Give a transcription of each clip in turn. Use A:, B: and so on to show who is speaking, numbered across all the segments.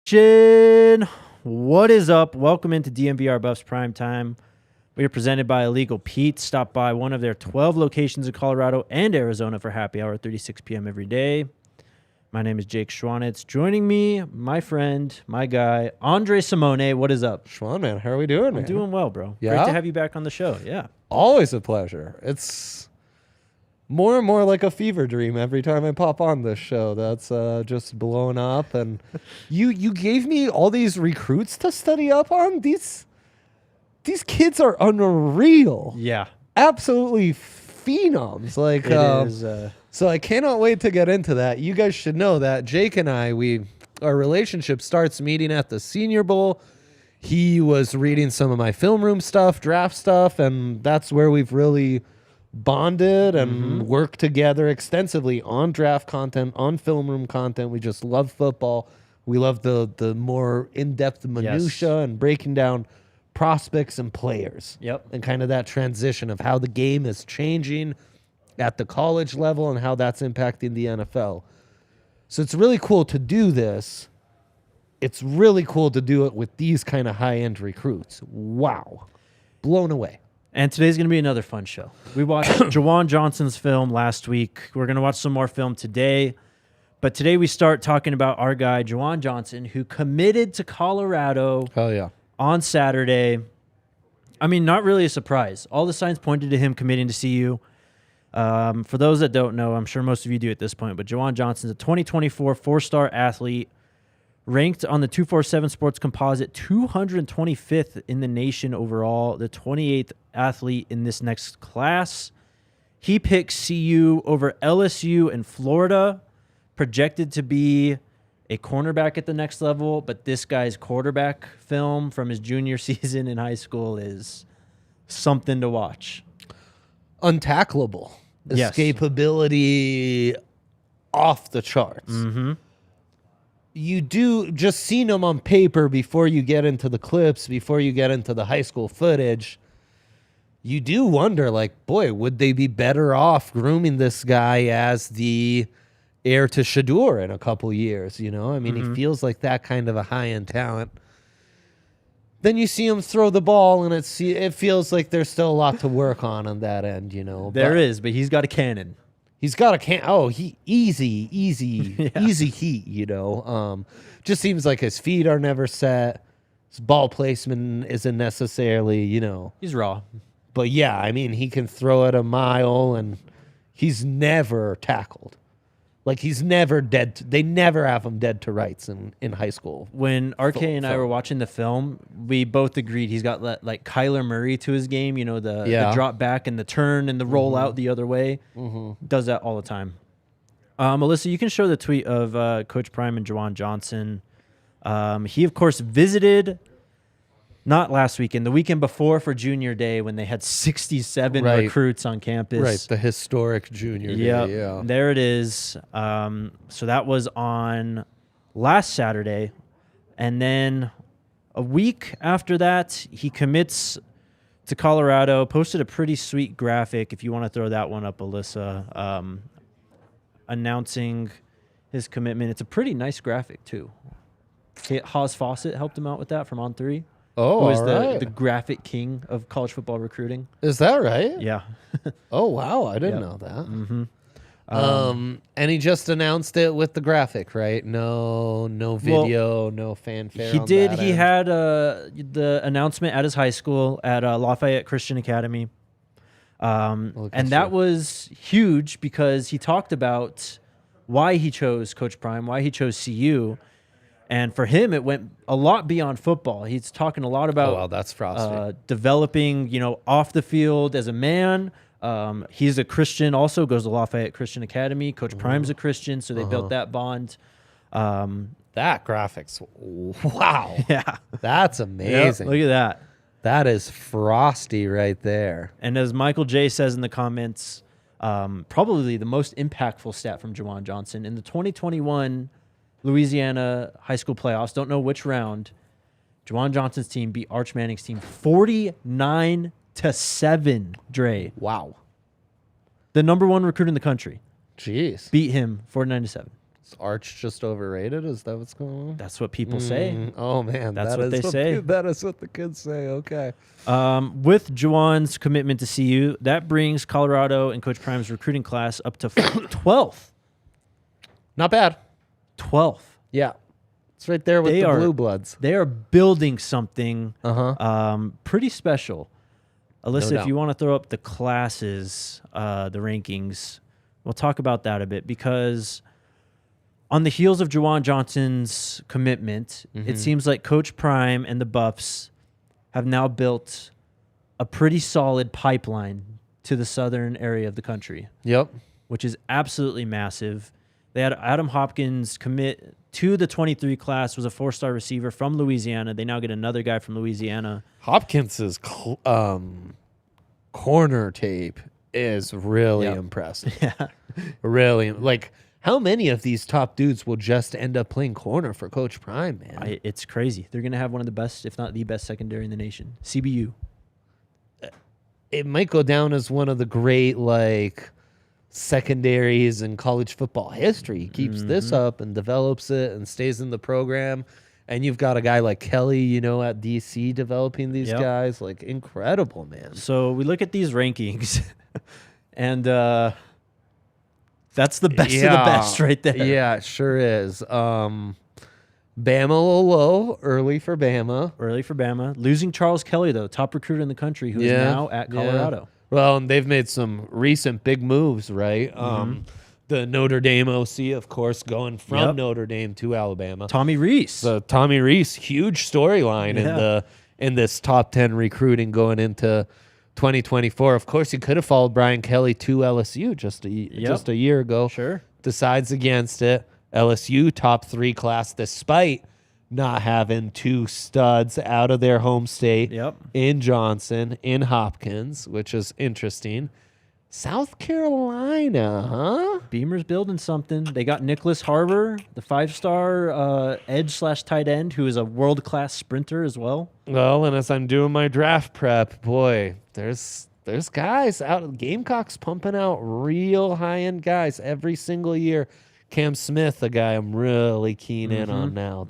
A: Nation, what is up? Welcome into DNVR Buffs Prime Time. We are presented by Illegal Pete. Stop by one of their 12 locations in Colorado and Arizona for happy hour at 36 p.m. every day. My name is Jake Schwanitz. Joining me, my friend, my guy, Andre Simone. What is up?
B: Schwan, man, how are we doing, man?
A: I'm doing well, bro.
B: Yeah?
A: Great to have you back on the show. Yeah.
B: Always a pleasure. It's more and more like a fever dream every time I pop on this show. That's just blown up. And you gave me all these recruits to study up on. These kids are unreal.
A: Yeah.
B: Absolutely phenoms. Like
A: It is.
B: So I cannot wait to get into that. You guys should know that Jake and I, our relationship starts meeting at the Senior Bowl. He was reading some of my film room stuff, draft stuff, and that's where we've really bonded and worked together extensively on draft content, on film room content. We just love football. We love the more in-depth minutia and breaking down prospects and players.
A: Yep.
B: And kind of that transition of how the game is changing at the college level and how that's impacting the NFL. So it's really cool to do this. It's really cool to do it with these kind of high-end recruits. Wow. Blown away.
A: And today's going to be another fun show. We watched Ju'Juan Johnson's film last week. We're going to watch some more film today. But today we start talking about our guy, Ju'Juan Johnson, who committed to Colorado
B: Hell yeah.
A: on Saturday. I mean, not really a surprise. All the signs pointed to him committing to CU. For those that don't know, I'm sure most of you do at this point, but Ju'Juan Johnson's a 2024 four-star athlete, ranked on the 247 Sports Composite 225th in the nation overall, the 28th athlete in this next class. He picks CU over LSU and Florida, projected to be a cornerback at the next level, but this guy's quarterback film from his junior season in high school is something to watch.
B: Untackleable.
A: Yes.
B: Escapability off the charts.
A: Mm-hmm.
B: You do just seeing him on paper before you get into the clips, before you get into the high school footage. You do wonder, like, boy, would they be better off grooming this guy as the heir to Shador in a couple years? You know, I mean, he feels like that kind of a high-end talent. Then you see him throw the ball, and it feels like there's still a lot to work on that end, you know.
A: There is, but he's got a cannon.
B: He's got a can. Oh, easy heat. You know, just seems like his feet are never set. His ball placement isn't necessarily, you know.
A: He's raw.
B: But yeah, I mean, he can throw it a mile, and he's never tackled. Like, he's never dead. They never have him dead to rights in high school.
A: When RK and I were watching the film, we both agreed he's got like Kyler Murray to his game. You know, the drop back and the turn and the roll out the other way. Does that all the time. Melissa, you can show the tweet of Coach Prime and Ju'Juan Johnson. He, of course, visited, not last weekend, the weekend before for Junior Day when they had 67 recruits on campus.
B: Right, the historic Junior Day, yeah.
A: There it is. So that was on last Saturday. And then a week after that, he commits to Colorado, posted a pretty sweet graphic, if you want to throw that one up, Alyssa, announcing his commitment. It's a pretty nice graphic, too. Haas Fawcett helped him out with that from On3.
B: Oh,
A: who is the graphic king of college football recruiting.
B: Is that right?
A: Yeah.
B: Oh, wow. I didn't know that. And he just announced it with the graphic, right? No video, no fanfare.
A: He did.
B: That
A: he
B: end.
A: had the announcement at his high school at Lafayette Christian Academy. And that was huge because he talked about why he chose Coach Prime, why he chose CU. And for him, it went a lot beyond football. He's talking a lot about
B: that's frosty.
A: Developing, you know, off the field as a man. He's a Christian, also goes to Lafayette Christian Academy. Coach Prime's a Christian, so they built that bond.
B: That graphics, wow.
A: Yeah.
B: That's amazing.
A: Yep, look at that.
B: That is frosty right there.
A: And as Michael J. says in the comments, probably the most impactful stat from Ju'Juan Johnson. In the 2021 Louisiana high school playoffs, don't know which round, Ju'Juan Johnson's team beat Arch Manning's team 49-7, Dre.
B: Wow.
A: The number one recruit in the country.
B: Jeez.
A: Beat him 49-7.
B: Is Arch just overrated? Is that what's going on?
A: That's what people say.
B: Oh, man.
A: That's what they say.
B: That is what the kids say. Okay.
A: With Ju'Juan's commitment to CU, that brings Colorado and Coach Prime's recruiting class up to 12th.
B: Not bad.
A: 12th.
B: Yeah. It's right there with the Blue Bloods.
A: They are building something
B: Uh-huh.
A: pretty special. Alyssa,
B: No
A: if you want to throw up the classes, the rankings, we'll talk about that a bit because on the heels of Ju'Juan Johnson's commitment, it seems like Coach Prime and the Buffs have now built a pretty solid pipeline to the southern area of the country.
B: Yep.
A: Which is absolutely massive. They had Adam Hopkins commit to the 23 class, was a 4-star receiver from Louisiana. They now get another guy from Louisiana.
B: Hopkins's corner tape is really impressive.
A: Yeah.
B: Really. Like, how many of these top dudes will just end up playing corner for Coach Prime, man?
A: It's crazy. They're going to have one of the best, if not the best secondary in the nation. CBU.
B: It might go down as one of the great, like, secondaries in college football history. He keeps this up and develops it and stays in the program. And you've got a guy like Kelly, you know, at DC developing these guys. Like, incredible, man.
A: So we look at these rankings, and that's the best of the best right there.
B: Yeah, it sure is. Bama a little low, early for Bama.
A: Early for Bama. Losing Charles Kelly, though, top recruiter in the country, who is now at Colorado.
B: Well, and they've made some recent big moves, right? The Notre Dame OC, of course, going from Notre Dame to Alabama.
A: Tommy Reese.
B: So Tommy Reese, huge storyline in this top 10 recruiting going into 2024. Of course, he could have followed Brian Kelly to LSU just a year ago.
A: Sure.
B: Decides against it. LSU top 3 class, despite not having 2 studs out of their home state in Johnson, in Hopkins, which is interesting. South Carolina, huh?
A: Beamer's building something. They got Nicholas Harbor, the 5-star edge/tight end, who is a world-class sprinter as well.
B: Well, and as I'm doing my draft prep, boy, there's guys out. Gamecocks pumping out real high-end guys every single year. Cam Smith, a guy I'm really keen in on now.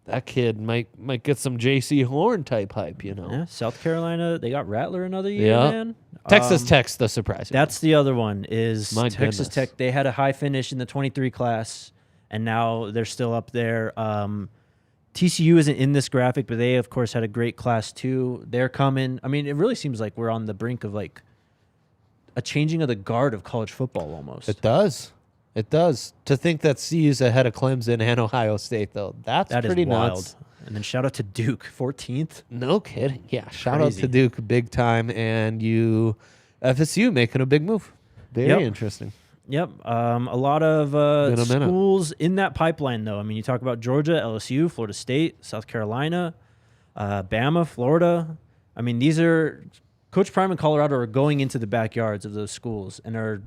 B: That kid might get some J.C. Horn type hype, you know.
A: Yeah, South Carolina, they got Rattler another year, man.
B: Texas Tech's the surprise.
A: That's the other one is
B: My
A: Texas
B: goodness.
A: Tech. They had a high finish in the 23 class, and now they're still up there. TCU isn't in this graphic, but they, of course, had a great class too. They're coming. I mean, it really seems like we're on the brink of like a changing of the guard of college football almost.
B: It does. It does. To think that CU's ahead of Clemson and Ohio State, though, that's pretty
A: wild.
B: nuts.
A: And then shout out to Duke, 14th.
B: No kidding. Yeah, shout out
A: Crazy.
B: to Duke big time, and FSU making a big move. Very interesting.
A: Yep. A lot of schools in that pipeline, though. I mean, you talk about Georgia, LSU, Florida State, South Carolina, Bama, Florida. I mean, these are Coach Prime and Colorado are going into the backyards of those schools and are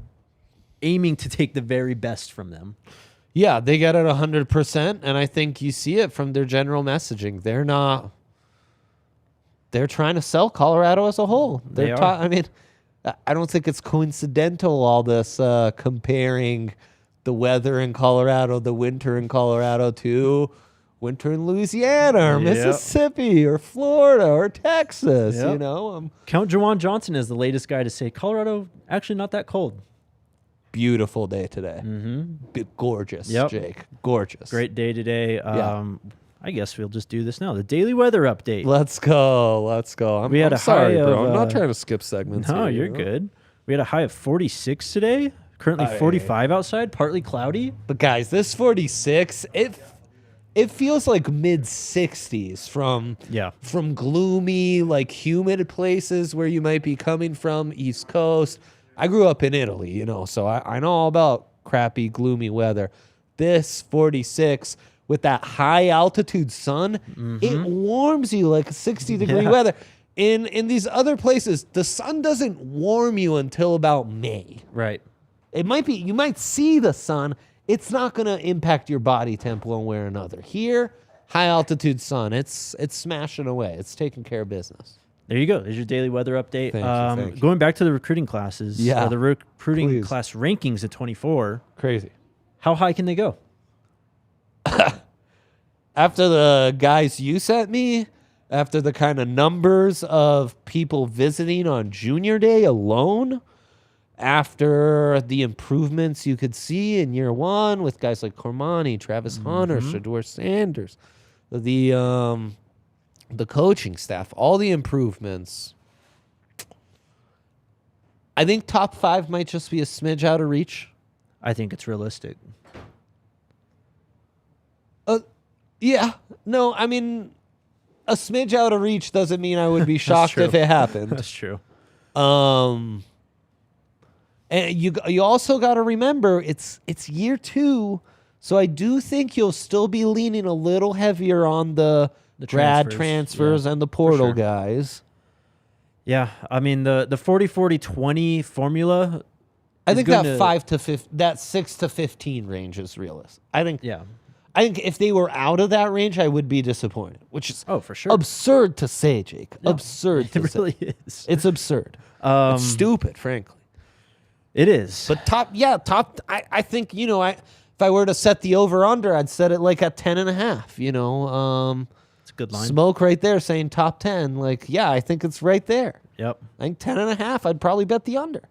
A: aiming to take the very best from them.
B: Yeah, they get it 100%, and I think you see it from their general messaging. They're trying to sell Colorado as a whole.
A: They are.
B: I mean, I don't think it's coincidental, all this comparing the weather in Colorado, the winter in Colorado, to winter in Louisiana or Mississippi or Florida or Texas, you know?
A: Count Ju'Juan Johnson is the latest guy to say Colorado actually not that cold.
B: Beautiful day today. Gorgeous, Jake. Gorgeous.
A: Great day today. I guess we'll just do this now. The daily weather update.
B: Let's go. I'm sorry, bro. I'm not trying to skip segments.
A: No,
B: here,
A: you're good. We had a high of 46 today. Currently 45 outside, partly cloudy.
B: But guys, this 46, it feels like mid 60s from gloomy, like humid places where you might be coming from, East Coast. I grew up in Italy, you know, so I know all about crappy, gloomy weather. This 46 with that high altitude sun, it warms you like 60-degree weather. In these other places, the sun doesn't warm you until about May.
A: Right.
B: It might be, you might see the sun. It's not going to impact your body temp one way or another. Here, high altitude sun, it's smashing away. It's taking care of business.
A: There you go. There's your daily weather update.
B: Thank you.
A: Going back to the recruiting classes.
B: Yeah.
A: The recruiting
B: Please.
A: class rankings at 24.
B: Crazy.
A: How high can they go?
B: After the guys you sent me, after the kind of numbers of people visiting on Junior Day alone, after the improvements you could see in year one with guys like Cormani, Travis Hunter, Shedeur Sanders, the coaching staff, all the improvements, I think top 5 might just be a smidge out of reach.
A: I think it's realistic.
B: Yeah. No, I mean, a smidge out of reach doesn't mean I would be shocked if it happened.
A: That's true.
B: And you also got to remember it's year 2, so I do think you'll still be leaning a little heavier on the grad transfers and the portal guys.
A: Yeah, I mean the 40-40-20 formula.
B: I think that 6 to 15 range is realistic. I think if they were out of that range, I would be disappointed, which is
A: for sure
B: absurd to say, Jake. No, absurd.
A: It really is.
B: It's absurd. It's stupid, frankly.
A: It is.
B: But top. I think if I were to set the over under, I'd set it like at 10.5.
A: It's a good line.
B: Smoke right there saying top 10. Like, yeah, I think it's right there.
A: Yep.
B: I think 10.5. I'd probably bet the under.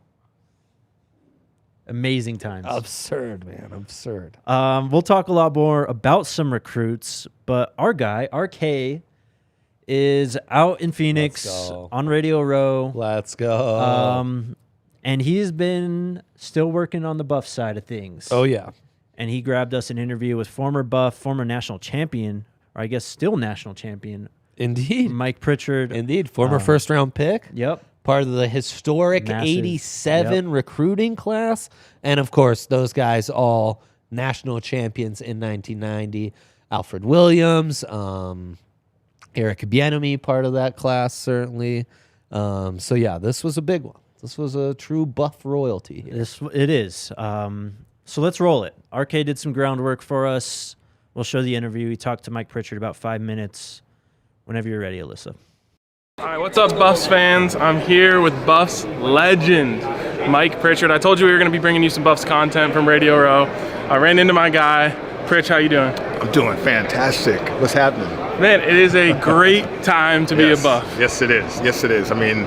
A: Amazing times.
B: Absurd, man. Absurd.
A: We'll talk a lot more about some recruits, but our guy, RK, is out in Phoenix on Radio Row.
B: Let's go.
A: And he's been still working on the Buff side of things.
B: Oh, yeah.
A: And he grabbed us an interview with former Buff, former national champion, or I guess still national champion.
B: Indeed.
A: Mike Pritchard.
B: Indeed. Former first-round pick.
A: Yep.
B: Part of the historic 87 recruiting class. And, of course, those guys all national champions in 1990. Alfred Williams, Eric Bieniemy, part of that class, certainly. So, yeah, this was a big one. This was a true Buff royalty here.
A: It is. So let's roll it. RK did some groundwork for us. We'll show the interview. We talked to Mike Pritchard about 5 minutes. Whenever you're ready, Alyssa.
C: All right, what's up, Buffs fans? I'm here with Buffs legend, Mike Pritchard. I told you we were going to be bringing you some Buffs content from Radio Row. I ran into my guy. Pritch, how you doing?
D: I'm doing fantastic. What's happening?
C: Man, it is a great time to be a Buff.
D: Yes, it is. Yes, it is. I mean,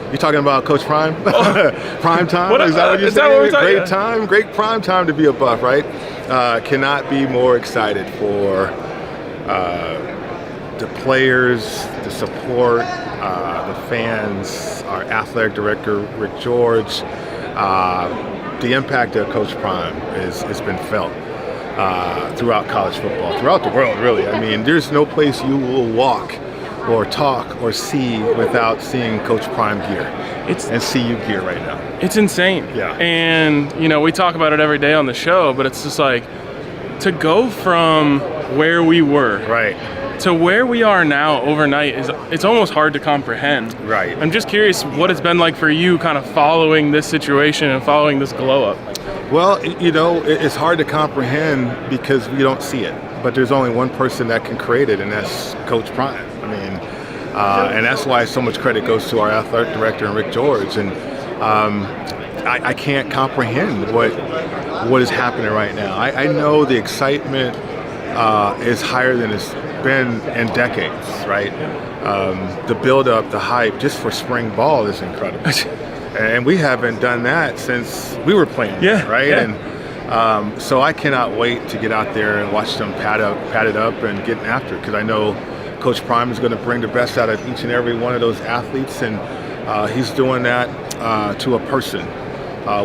D: you're talking about Coach Prime? Prime time? Is that what you're saying? Great time, great prime time to be a Buff, right? Cannot be more excited for the players, the support, the fans, our athletic director, Rick George. The impact of Coach Prime has been felt throughout college football, throughout the world, really. I mean, there's no place you will walk or talk or see without seeing Coach Prime gear and CU gear right now.
C: It's insane.
D: Yeah.
C: And, we talk about it every day on the show, but it's just like to go from where we were to where we are now overnight it's almost hard to comprehend.
D: Right.
C: I'm just curious what it's been like for you kind of following this situation and following this glow up.
D: Well, it's hard to comprehend because we don't see it. But there's only one person that can create it, and that's Coach Prime. I mean, and that's why so much credit goes to our athletic director and Rick George. And I can't comprehend what is happening right now. I know the excitement is higher than it's been in decades, right? The build-up, the hype, just for spring ball is incredible. And we haven't done that since we were playing, right?
C: Yeah.
D: And so I cannot wait to get out there and watch them pat it up and get after it, because I know Coach Prime is going to bring the best out of each and every one of those athletes, and he's doing that to a person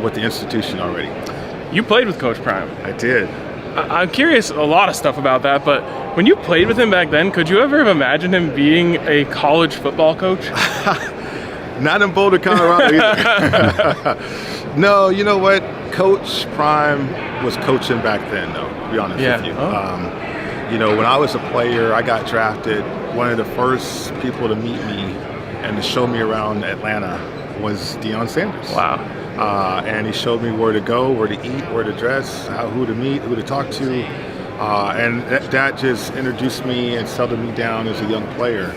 D: with the institution already.
C: You played with Coach Prime.
D: I did.
C: I'm curious a lot of stuff about that, but when you played with him back then, could you ever have imagined him being a college football coach?
D: Not in Boulder, Colorado either. No, you know what? Coach Prime was coaching back then, though, to be honest with you. When I was a player, I got drafted. One of the first people to meet me and to show me around Atlanta was Deion Sanders.
C: Wow.
D: And he showed me where to go, where to eat, where to dress, who to meet, who to talk to. And that just introduced me and settled me down as a young player.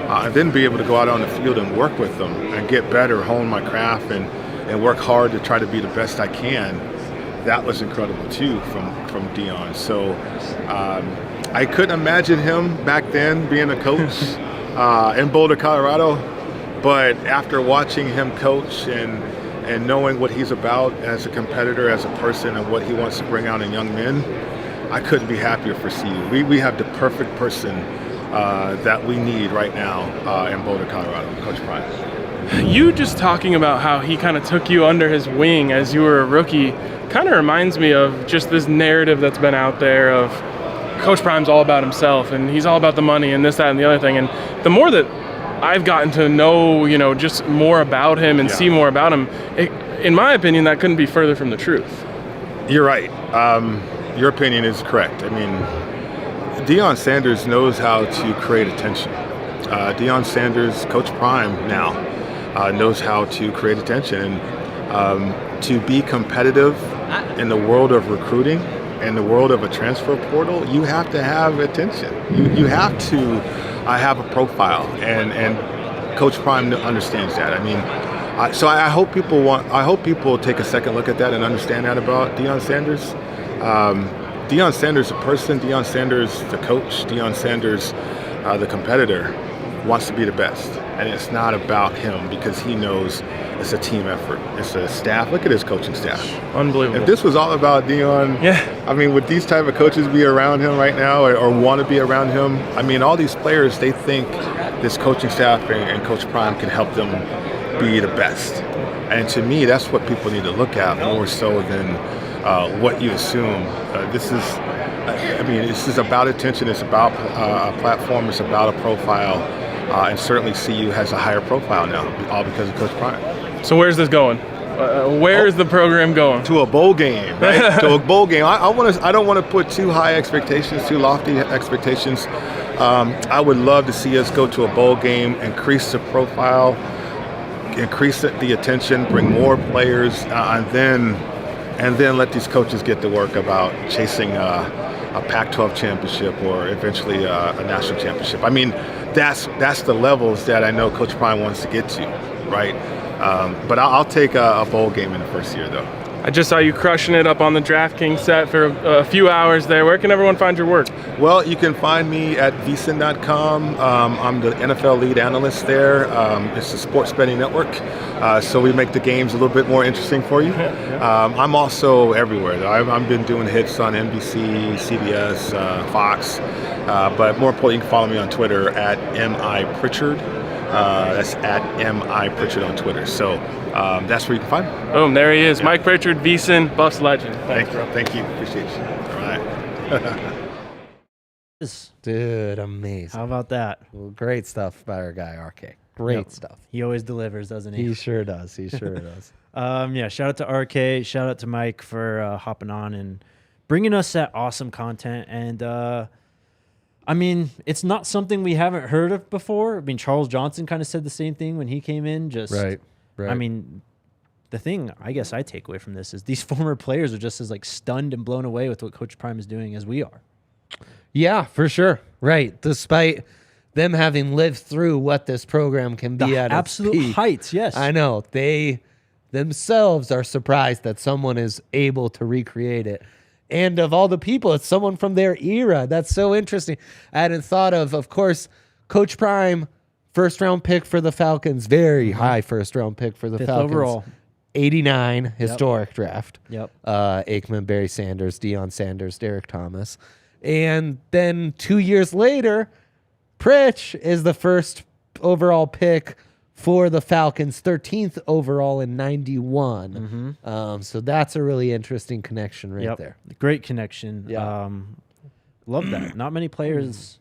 D: And then be able to go out on the field and work with them and get better, hone my craft, and work hard to try to be the best I can that was incredible too from Deion. So I couldn't imagine him back then being a coach in Boulder, Colorado. But after watching him coach and knowing what he's about as a competitor, as a person, and what he wants to bring out in young men, I couldn't be happier for CU. We have the perfect person that we need right now in Boulder, Colorado, Coach Prime.
C: You just talking about how he kind of took you under his wing as you were a rookie kind of reminds me of just this narrative that's been out there of Coach Prime's all about himself and he's all about the money and this, that, and the other thing. And the more that I've gotten to know, just more about him and see more about him, in my opinion, that couldn't be further from the truth.
D: You're right. Your opinion is correct. I mean, Deion Sanders knows how to create attention. Deion Sanders, Coach Prime now, knows how to create attention. And to be competitive in the world of recruiting, in the world of a transfer portal, you have to have attention. You have to have a profile, and Coach Prime understands that. I mean, so I hope people take a second look at that and understand that about Deion Sanders. Deion Sanders, the person, Deion Sanders, the coach, Deion Sanders, the competitor, wants to be the best. And it's not about him because he knows it's a team effort. It's a staff. Look at his coaching staff.
C: Unbelievable.
D: If this was all about Deion, I mean, would these type of coaches be around him right now or want to be around him? I mean, all these players, they think this coaching staff and Coach Prime can help them be the best. And to me, that's what people need to look at more so than what you assume. This is about attention. It's about a platform. It's about a profile. And certainly CU has a higher profile now, all because of Coach Prime.
C: So where's this going? Where's the program going?
D: To a bowl game, right? To a bowl game. I don't want to put too high expectations, too lofty expectations. I would love to see us go to a bowl game, increase the profile, increase the attention, bring more players, and then let these coaches get to work about chasing a Pac-12 championship or eventually a national championship. I mean, that's the levels that I know Coach Prime wants to get to, right? But I'll take a bowl game in the first year, though.
C: I just saw you crushing it up on the DraftKings set for a few hours there. Where can everyone find your work?
D: Well, you can find me at vsin.com. I'm the NFL lead analyst there. It's a sports betting network, so we make the games a little bit more interesting for you. I'm also everywhere. I've been doing hits on NBC, CBS, Fox, but more importantly, you can follow me on Twitter at MIPritchard. That's at MIPritchard on Twitter. So that's where you can find me.
C: Boom, there he is. Yeah. Mike Pritchard, VSiN, Buffs legend. Thanks, bro.
D: Thank you. Appreciate you. All right.
B: Dude, amazing.
A: How about that?
B: Well, great stuff by our guy, RK. Great stuff.
A: He always delivers, doesn't he?
B: He sure does. He sure does.
A: Shout out to RK. Shout out to Mike for hopping on and bringing us that awesome content. And I mean, it's not something we haven't heard of before. I mean, Charles Johnson kind of said the same thing when he came in. Right. I mean, the thing I guess I take away from this is these former players are just as stunned and blown away with what Coach Prime is doing as we are.
B: Yeah, for sure. Right. Despite them having lived through what this program can be at
A: absolute
B: its peak,
A: heights, yes.
B: I know. They themselves are surprised that someone is able to recreate it. And of all the people, it's someone from their era. That's so interesting. I hadn't thought of course, Coach Prime, first-round pick for the Falcons, very high first-round pick for the
A: Fifth
B: Falcons.
A: overall.
B: 89, historic draft.
A: Yep.
B: Aikman, Barry Sanders, Deion Sanders, Derek Thomas. And then 2 years later, Pritch is the first overall pick for the Falcons, 13th overall in 91. So that's a really interesting connection right there.
A: Great connection.
B: Yeah.
A: Love that. Not many players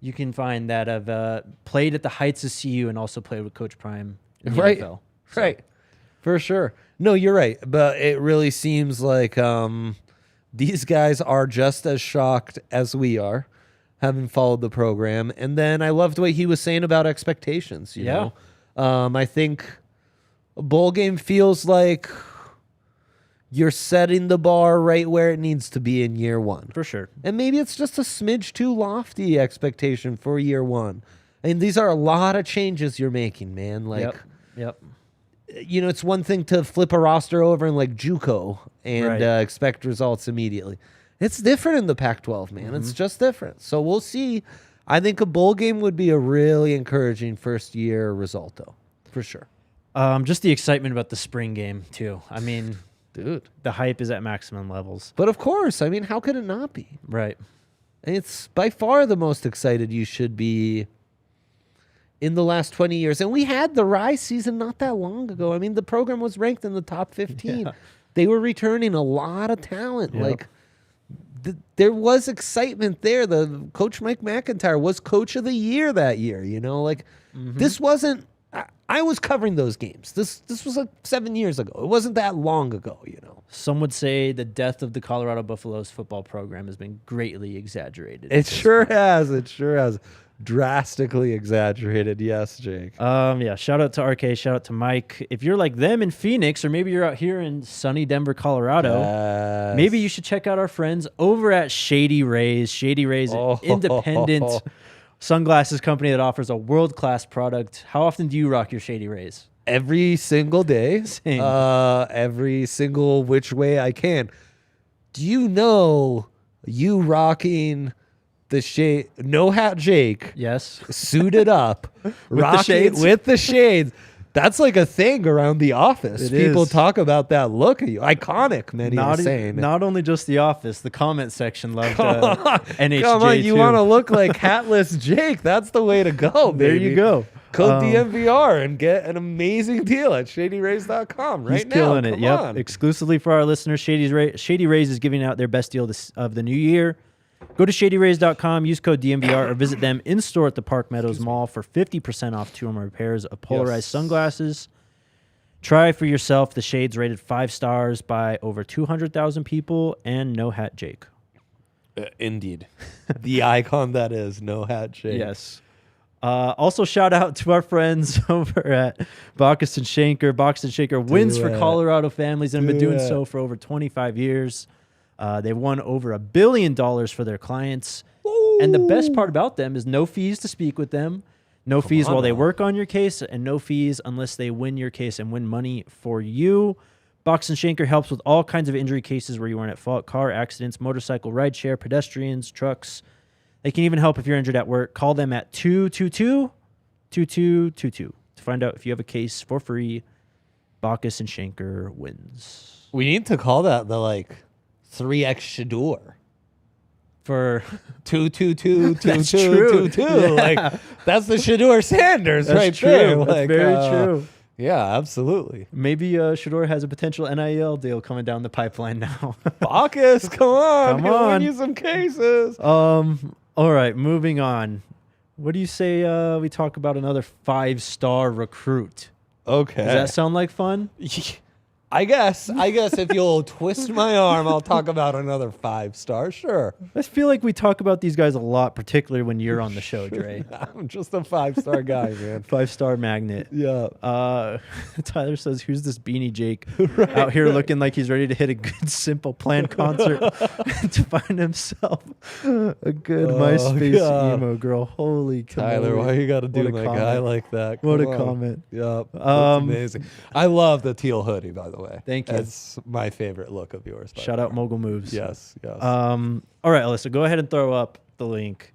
A: you can find that have played at the heights of CU and also played with Coach Prime in the NFL. So.
B: Right. For sure. No, you're right. But it really seems like these guys are just as shocked as we are, having followed the program. And then I loved what he was saying about expectations, you know? I think a bowl game feels like you're setting the bar right where it needs to be in year one.
A: For sure.
B: And maybe it's just a smidge too lofty expectation for year one. I mean, these are a lot of changes you're making, man. Like,
A: Yep.
B: it's one thing to flip a roster over in like JUCO and
A: Right.
B: expect results immediately. It's different in the Pac-12, man. It's just different. So we'll see. I think a bowl game would be a really encouraging first-year result, though, for sure.
A: Just the excitement about the spring game, too. I mean,
B: Dude.
A: the hype is at maximum levels.
B: But of course, I mean, how could it not be?
A: Right.
B: And it's by far the most excited you should be in the last 20 years. And we had the Rise season not that long ago. I mean, the program was ranked in the top 15.
A: Yeah.
B: They were returning a lot of talent.
A: Yep.
B: Like, there was excitement there. The Coach Mike McIntyre was Coach of the Year that year. This wasn't. I was covering those games. This was like 7 years ago. It wasn't that long ago.
A: Some would say the death of the Colorado Buffaloes football program has been greatly exaggerated.
B: It sure has. It sure has. Drastically exaggerated. Yes, Jake.
A: Yeah. Shout out to RK. Shout out to Mike. If you're like them in Phoenix, or maybe you're out here in sunny Denver, Colorado,
B: Yes.
A: maybe you should check out our friends over at Shady Rays. Shady Rays, an independent sunglasses company that offers a world-class product. How often do you rock your Shady Rays?
B: Every single day.
A: Same.
B: Every single which way I can. Do you know you rocking the shade? No hat Jake.
A: Yes.
B: Suited up. Rocking
A: shades?
B: with the shades. That's like a thing around the office.
A: It
B: People
A: is.
B: talk about that look at you. Iconic, many are saying.
A: Not only just the office, the comment section loved NHJ
B: Come on, you
A: too.
B: want to look like hatless Jake. That's the way to go, baby.
A: There you go.
B: Code DNVR and get an amazing deal at shadyrays.com right
A: He's
B: now.
A: killing it.
B: Come
A: Yep.
B: on.
A: Exclusively for our listeners, Shady Rays is giving out their best deal of the new year. Go to shadyrays.com, use code DNVR, or visit them in store at the Park Meadows Mall for 50% off 2 or more pairs of polarized sunglasses. Try for yourself the shades rated 5 stars by over 200,000 people, and No Hat Jake.
B: Indeed. The icon that is No Hat Jake.
A: Yes. Also, shout out to our friends over at Bacchus and Schenker. Bacchus and Schenker wins for
B: it.
A: Colorado families and have been
B: Do
A: doing
B: it.
A: so for over 25 years. They've won over $1 billion for their clients. And the best part about them is no fees to speak with them, no fees
B: on
A: while they
B: now.
A: work on your case, and no fees unless they win your case and win money for you. Bacchus and Schenker helps with all kinds of injury cases where you weren't at fault: car accidents, motorcycle rideshare, pedestrians, trucks. They can even help if you're injured at work. Call them at 222-2222 to find out if you have a case for free. Bacchus and Schenker wins.
B: We need to call that the 3X Shador.
A: For
B: 2222222.
A: Yeah.
B: That's the Shador Sanders
A: That's
B: right
A: true.
B: there.
A: That's very true.
B: Yeah, absolutely.
A: Maybe Shador has a potential NIL deal coming down the pipeline now.
B: Bacchus, come on.
A: Come
B: He'll
A: on.
B: win you some cases.
A: All right, moving on. What do you say we talk about another 5-star recruit?
B: Okay.
A: Does that sound like fun?
B: I guess if you'll twist my arm, I'll talk about another 5-star. Sure.
A: I feel like we talk about these guys a lot, particularly when you're on the show, Dre.
B: I'm just a 5-star guy, man.
A: 5-star magnet.
B: Yeah.
A: Tyler says, "Who's this beanie Jake out here looking like he's ready to hit a good Simple Plan concert to find himself a good MySpace
B: God.
A: emo girl?" Holy
B: Tyler,
A: cannoli.
B: why you got to do
A: What a
B: my
A: comment.
B: guy like that?
A: What a
B: Come on.
A: comment.
B: Yep. That's amazing. I love the teal hoodie, by the way.
A: Thank you.
B: That's my favorite look of yours. by
A: Shout
B: far.
A: out Mogul Moves.
B: Yes. Yes.
A: All right, Alyssa, go ahead and throw up the link.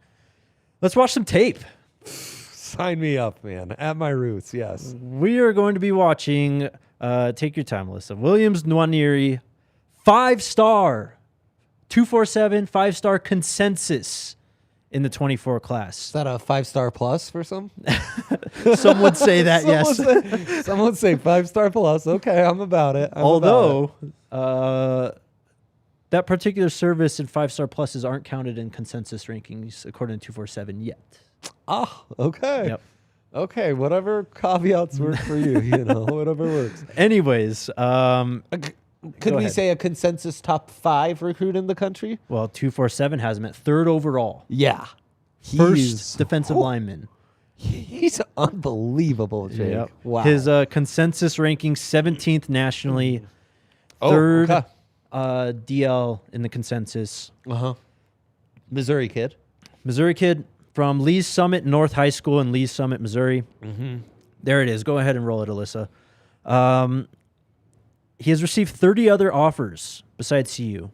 A: Let's watch some tape.
B: Sign me up, man. At my roots. Yes.
A: We are going to be watching, take your time, Alyssa, Williams Nwaneri, 5-star, 247, 5-star consensus in the 24
B: Is
A: class.
B: that a 5-star plus for some?
A: Some would say that, yes.
B: Some would say 5-star plus. Okay, I'm about it.
A: Although, that particular service and 5-star pluses aren't counted in consensus rankings according to 247 yet.
B: Okay.
A: Yep.
B: Okay, whatever caveats work for you, whatever works.
A: Anyways,
B: Could
A: Go
B: we
A: ahead.
B: say a consensus top 5 recruit in the country?
A: well, 247 has him at 3rd overall.
B: Yeah.
A: First defensive lineman.
B: He's unbelievable, Jake.
A: Yep.
B: Wow.
A: His consensus ranking 17th nationally,
B: Oh,
A: 3rd
B: okay.
A: DL in the consensus.
B: Missouri kid.
A: Missouri kid from Lee's Summit North High School in Lee's Summit, Missouri. There it is. Go ahead and roll it, Alyssa. He has received 30 other offers besides CU.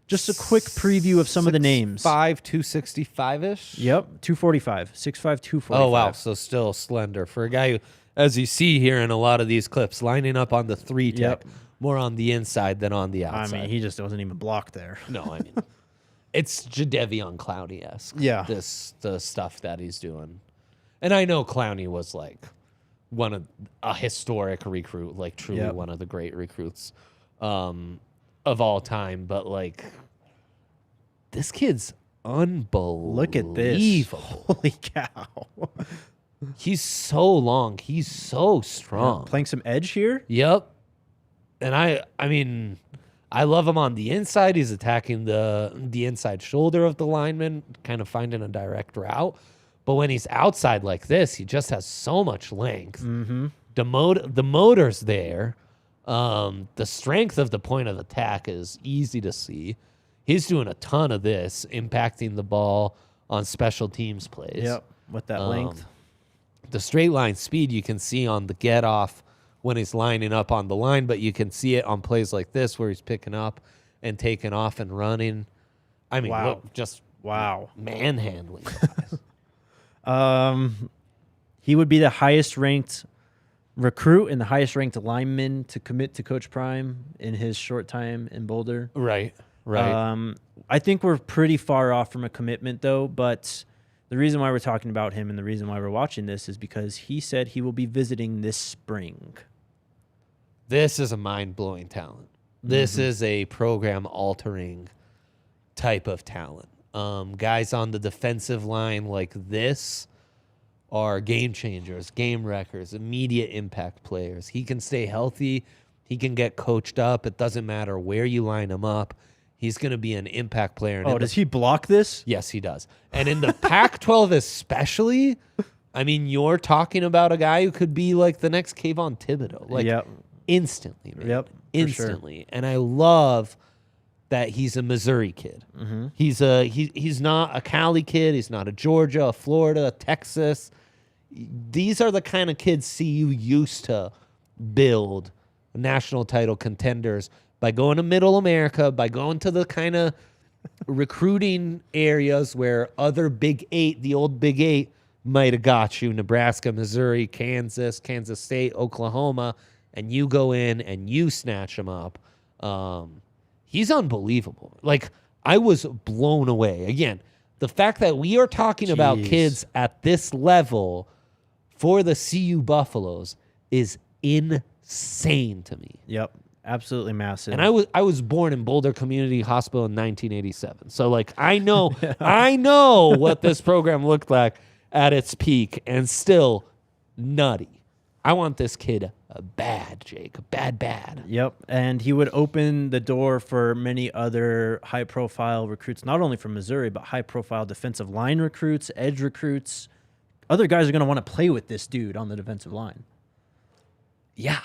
A: Just a quick preview of some of the names.
B: 5'5", 265-ish?
A: Yep, 245. 6'5", 245.
B: Oh, wow. So still slender. For a guy who, as you see here in a lot of these clips, lining up on the 3 tech, more on the inside than on the outside.
A: I mean, he just wasn't even blocked there.
B: No, I mean, it's Jadeveon Clowney-esque.
A: Yeah.
B: The stuff that he's doing. And I know Clowney was like a historic recruit, like truly one of the great recruits of all time. But like, this kid's unbelievable.
A: Look at this. Holy cow.
B: He's so long. He's so strong.
A: Playing some edge here?
B: Yep. And I mean, I love him on the inside. He's attacking the inside shoulder of the lineman, kind of finding a direct route. But when he's outside like this, he just has so much length.
A: Mm-hmm.
B: The motor's there. The strength of the point of attack is easy to see. He's doing a ton of this, impacting the ball on special teams plays.
A: Yep, with that length.
B: The straight line speed you can see on the get off when he's lining up on the line, but you can see it on plays like this where he's picking up and taking off and running. I mean, look, just manhandling guys.
A: He would be the highest ranked recruit and the highest ranked lineman to commit to Coach Prime in his short time in Boulder.
B: Right.
A: I think we're pretty far off from a commitment, though, but the reason why we're talking about him and the reason why we're watching this is because he said he will be visiting this spring.
B: This is a mind-blowing talent. This is a program-altering type of talent. Guys on the defensive line like this are game changers, game wreckers, immediate impact players. He can stay healthy. He can get coached up. It doesn't matter where you line him up. He's going to be an impact player.
A: And does he block this?
B: Yes, he does. And in the Pac-12 especially, I mean, you're talking about a guy who could be like the next Kayvon Thibodeau. Like, instantly, man.
A: Yep,
B: instantly. Sure. And I love that he's a Missouri kid. Mm-hmm. He's not a Cali kid. He's not a Georgia, a Florida, a Texas. These are the kind of kids CU used to build national title contenders by going to Middle America, by going to the kind of recruiting areas where other Big Eight, the old Big Eight, might have got you. Nebraska, Missouri, Kansas, Kansas State, Oklahoma, and you go in and you snatch him up. He's unbelievable. Like, I was blown away. Again, the fact that we are talking about kids at this level for the CU Buffaloes is insane to me.
A: Yep. Absolutely massive.
B: And I was born in Boulder Community Hospital in 1987. So like I know what this program looked like at its peak, and still nutty. I want this kid bad, Jake. Bad.
A: Yep. And he would open the door for many other high profile recruits, not only from Missouri, but high profile defensive line recruits, edge recruits. Other guys are going to want to play with this dude on the defensive line.
B: Yeah.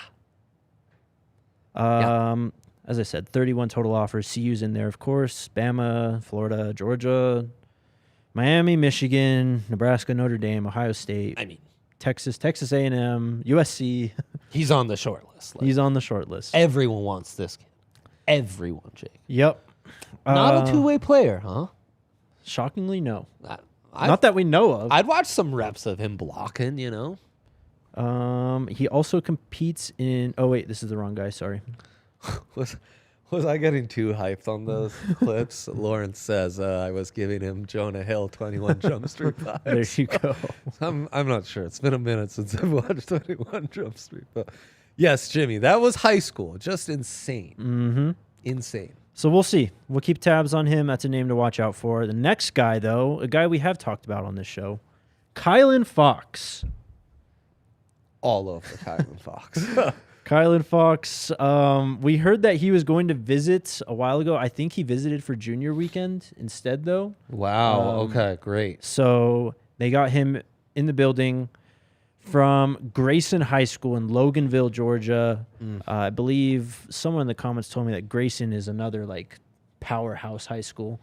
A: As I said, 31 total offers. CU's in there, of course. Bama, Florida, Georgia, Miami, Michigan, Nebraska, Notre Dame, Ohio State.
B: I mean,
A: Texas A&M, USC.
B: He's on the short list.
A: He's on the short list.
B: Everyone wants this kid. Everyone, Jake.
A: Yep.
B: Not a two-way player, huh?
A: Shockingly, no. Not that we know of.
B: I'd watch some reps of him blocking, you know.
A: He also competes in... Oh, wait, this is the wrong guy. Sorry.
B: Was I getting too hyped on those clips? Lawrence says I was giving him Jonah Hill 21 Jump Street vibes.
A: There you go.
B: I'm not sure. It's been a minute since I've watched 21 Jump Street. But yes, Jimmy, that was high school. Just insane.
A: Mm-hmm.
B: Insane.
A: So we'll see. We'll keep tabs on him. That's a name to watch out for. The next guy, though, a guy we have talked about on this show, Kylan Fox.
B: All over Kylan Fox.
A: Kylan Fox. We heard that he was going to visit a while ago. I think he visited for junior weekend instead, though.
B: Wow. Okay, great.
A: So they got him in the building from Grayson High School in Loganville, Georgia. I believe someone in the comments told me that Grayson is another like powerhouse high school.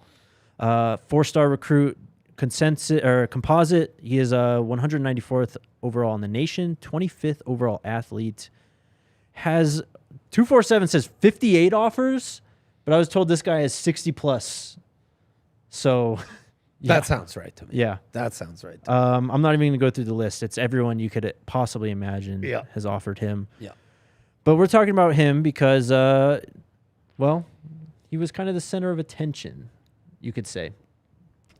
A: 4-star recruit, composite. He is 194th overall in the nation, 25th overall athlete. has 247 says 58 offers, but I was told this guy has 60 plus. So yeah.
B: That sounds right to me.
A: Yeah.
B: That sounds right to me.
A: I'm not even going to go through the list. It's everyone you could possibly imagine has offered him.
B: Yeah.
A: But we're talking about him because, well, he was kind of the center of attention, you could say,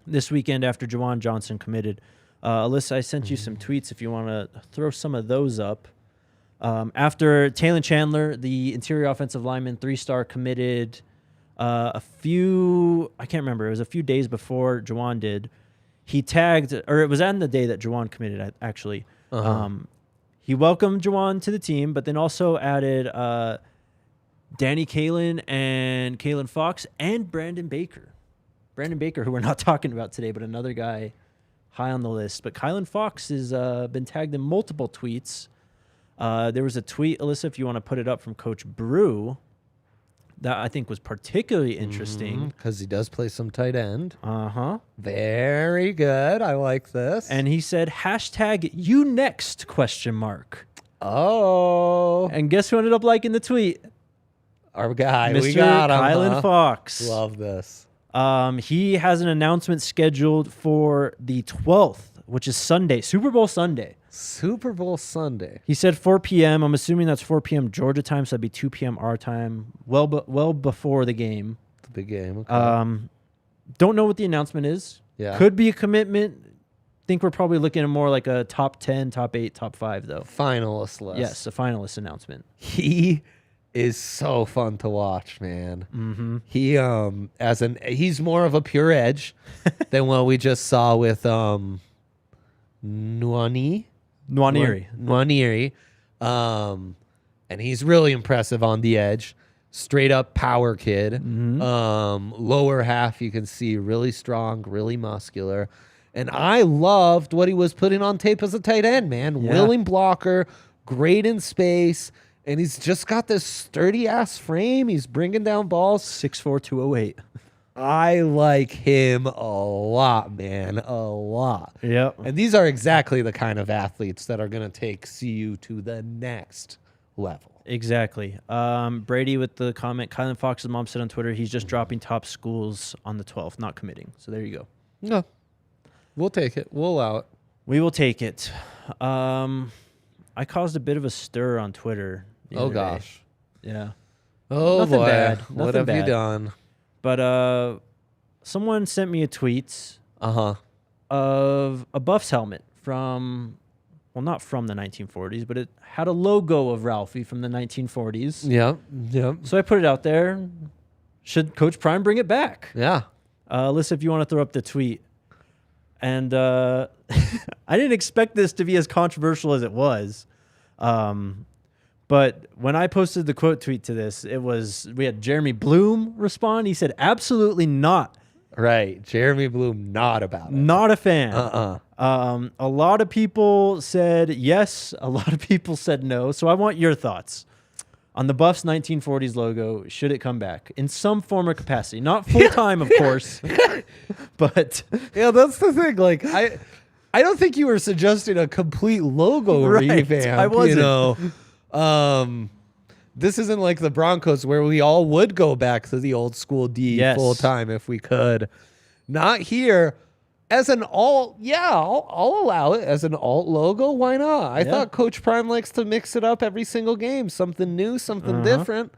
A: this weekend after Ju'Juan Johnson committed. Alyssa, I sent you some tweets if you want to throw some of those up. After Taylon Chandler, the interior offensive lineman, 3-star, committed I can't remember, it was a few days before Ju'Juan did. He tagged, or it was on the day that Ju'Juan committed, actually. He welcomed Ju'Juan to the team, but then also added Danny Kalen and Kalen Fox and Brandon Baker. Brandon Baker, who we're not talking about today, but another guy high on the list. But Kalen Fox has been tagged in multiple tweets. There was a tweet, Alyssa, if you want to put it up, from Coach Brew that I think was particularly interesting.
B: Because he does play some tight end.
A: Uh-huh.
B: Very good. I like this.
A: And he said, #you next, ?
B: Oh.
A: And guess who ended up liking the tweet?
B: Our guy.
A: Mr.
B: We got him.
A: Kalen Fox.
B: Love this.
A: He has an announcement scheduled for the 12th, which is Sunday, Super Bowl Sunday.
B: Super Bowl Sunday.
A: He said 4 p.m. I'm assuming that's 4 p.m. Georgia time, so that'd be 2 p.m. our time, well before the game.
B: The big game. Okay.
A: Don't know what the announcement is.
B: Yeah.
A: Could be a commitment. Think we're probably looking at more like a top 10, top 8, top 5, though.
B: Finalist list.
A: Yes, a finalist announcement.
B: He is so fun to watch, man.
A: Mm-hmm.
B: He he's more of a pure edge than what we just saw with Nwaneri. And he's really impressive on the edge. Straight up power kid.
A: Mm-hmm.
B: Lower half you can see really strong, really muscular. And I loved what he was putting on tape as a tight end, man.
A: Yeah.
B: Willing blocker, great in space, and he's just got this sturdy ass frame. He's bringing down balls.
A: 6'4", 208.
B: I like him a lot, man. A lot.
A: Yep.
B: And these are exactly the kind of athletes that are going to take CU to the next level.
A: Exactly. Brady with the comment, Kylan Fox's mom said on Twitter, he's just dropping top schools on the 12th, not committing. So there you go.
B: No. We'll take it. We'll allow it.
A: We will take it. I caused a bit of a stir on Twitter.
B: Oh, gosh.
A: Yeah.
B: Oh,
A: Nothing
B: boy.
A: bad.
B: What
A: Nothing
B: have you
A: bad.
B: done?
A: But someone sent me a tweet
B: Uh-huh.
A: of a Buffs helmet from, well, not from the 1940s, but it had a logo of Ralphie from the 1940s.
B: Yep. Yep.
A: So I put it out there. Should Coach Prime bring it back?
B: Yeah.
A: Alyssa, if you want to throw up the tweet. And I didn't expect this to be as controversial as it was. But when I posted the quote tweet to this, we had Jeremy Bloom respond. He said, absolutely not.
B: Right. Jeremy Bloom, not about it.
A: Not a fan.
B: Uh-uh.
A: A lot of people said yes. A lot of people said no. So I want your thoughts on the Buffs 1940s logo. Should it come back in some form or capacity? Not full time, of course. But
B: yeah, that's the thing. Like, I don't think you were suggesting a complete logo
A: Right,
B: revamp.
A: I wasn't.
B: You know, this isn't like the Broncos where we all would go back to the old school D full time if we could. Not here. As an alt, yeah, I'll allow it as an alt logo. Why not? I thought Coach Prime likes to mix it up every single game. Something new, something different.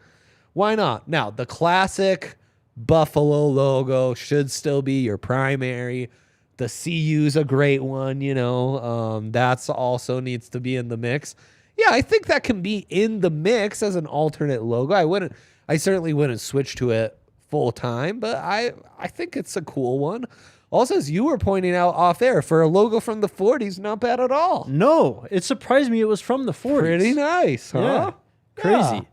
B: Why not? Now, the classic Buffalo logo should still be your primary. The CU's a great one, you know. That's also needs to be in the mix. Yeah, I think that can be in the mix as an alternate logo. I certainly wouldn't switch to it full time, but I think it's a cool one. Also, as you were pointing out off air, for a logo from the 40s, not bad at all.
A: no, it surprised me it was from the 40s.
B: Pretty nice, huh?
A: Yeah. Crazy.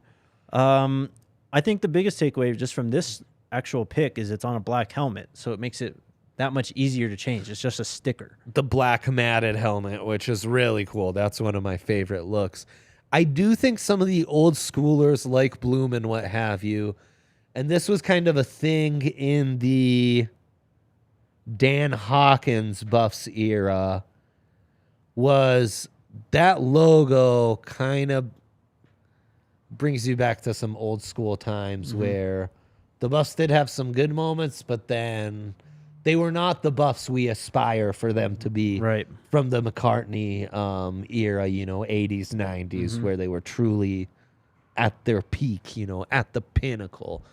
A: I think the biggest takeaway just from this actual pick is it's on a black helmet, so it makes it that much easier to change. It's just a sticker.
B: The black matted helmet, which is really cool. That's one of my favorite looks. I do think some of the old schoolers like Bloom and what have you, and this was kind of a thing in the Dan Hawkins Buffs era, was that logo kind of brings you back to some old school times where the Buffs did have some good moments, but then they were not the Buffs we aspire for them to be from the McCartney era, 80s, 90s, where they were truly at their peak, at the pinnacle.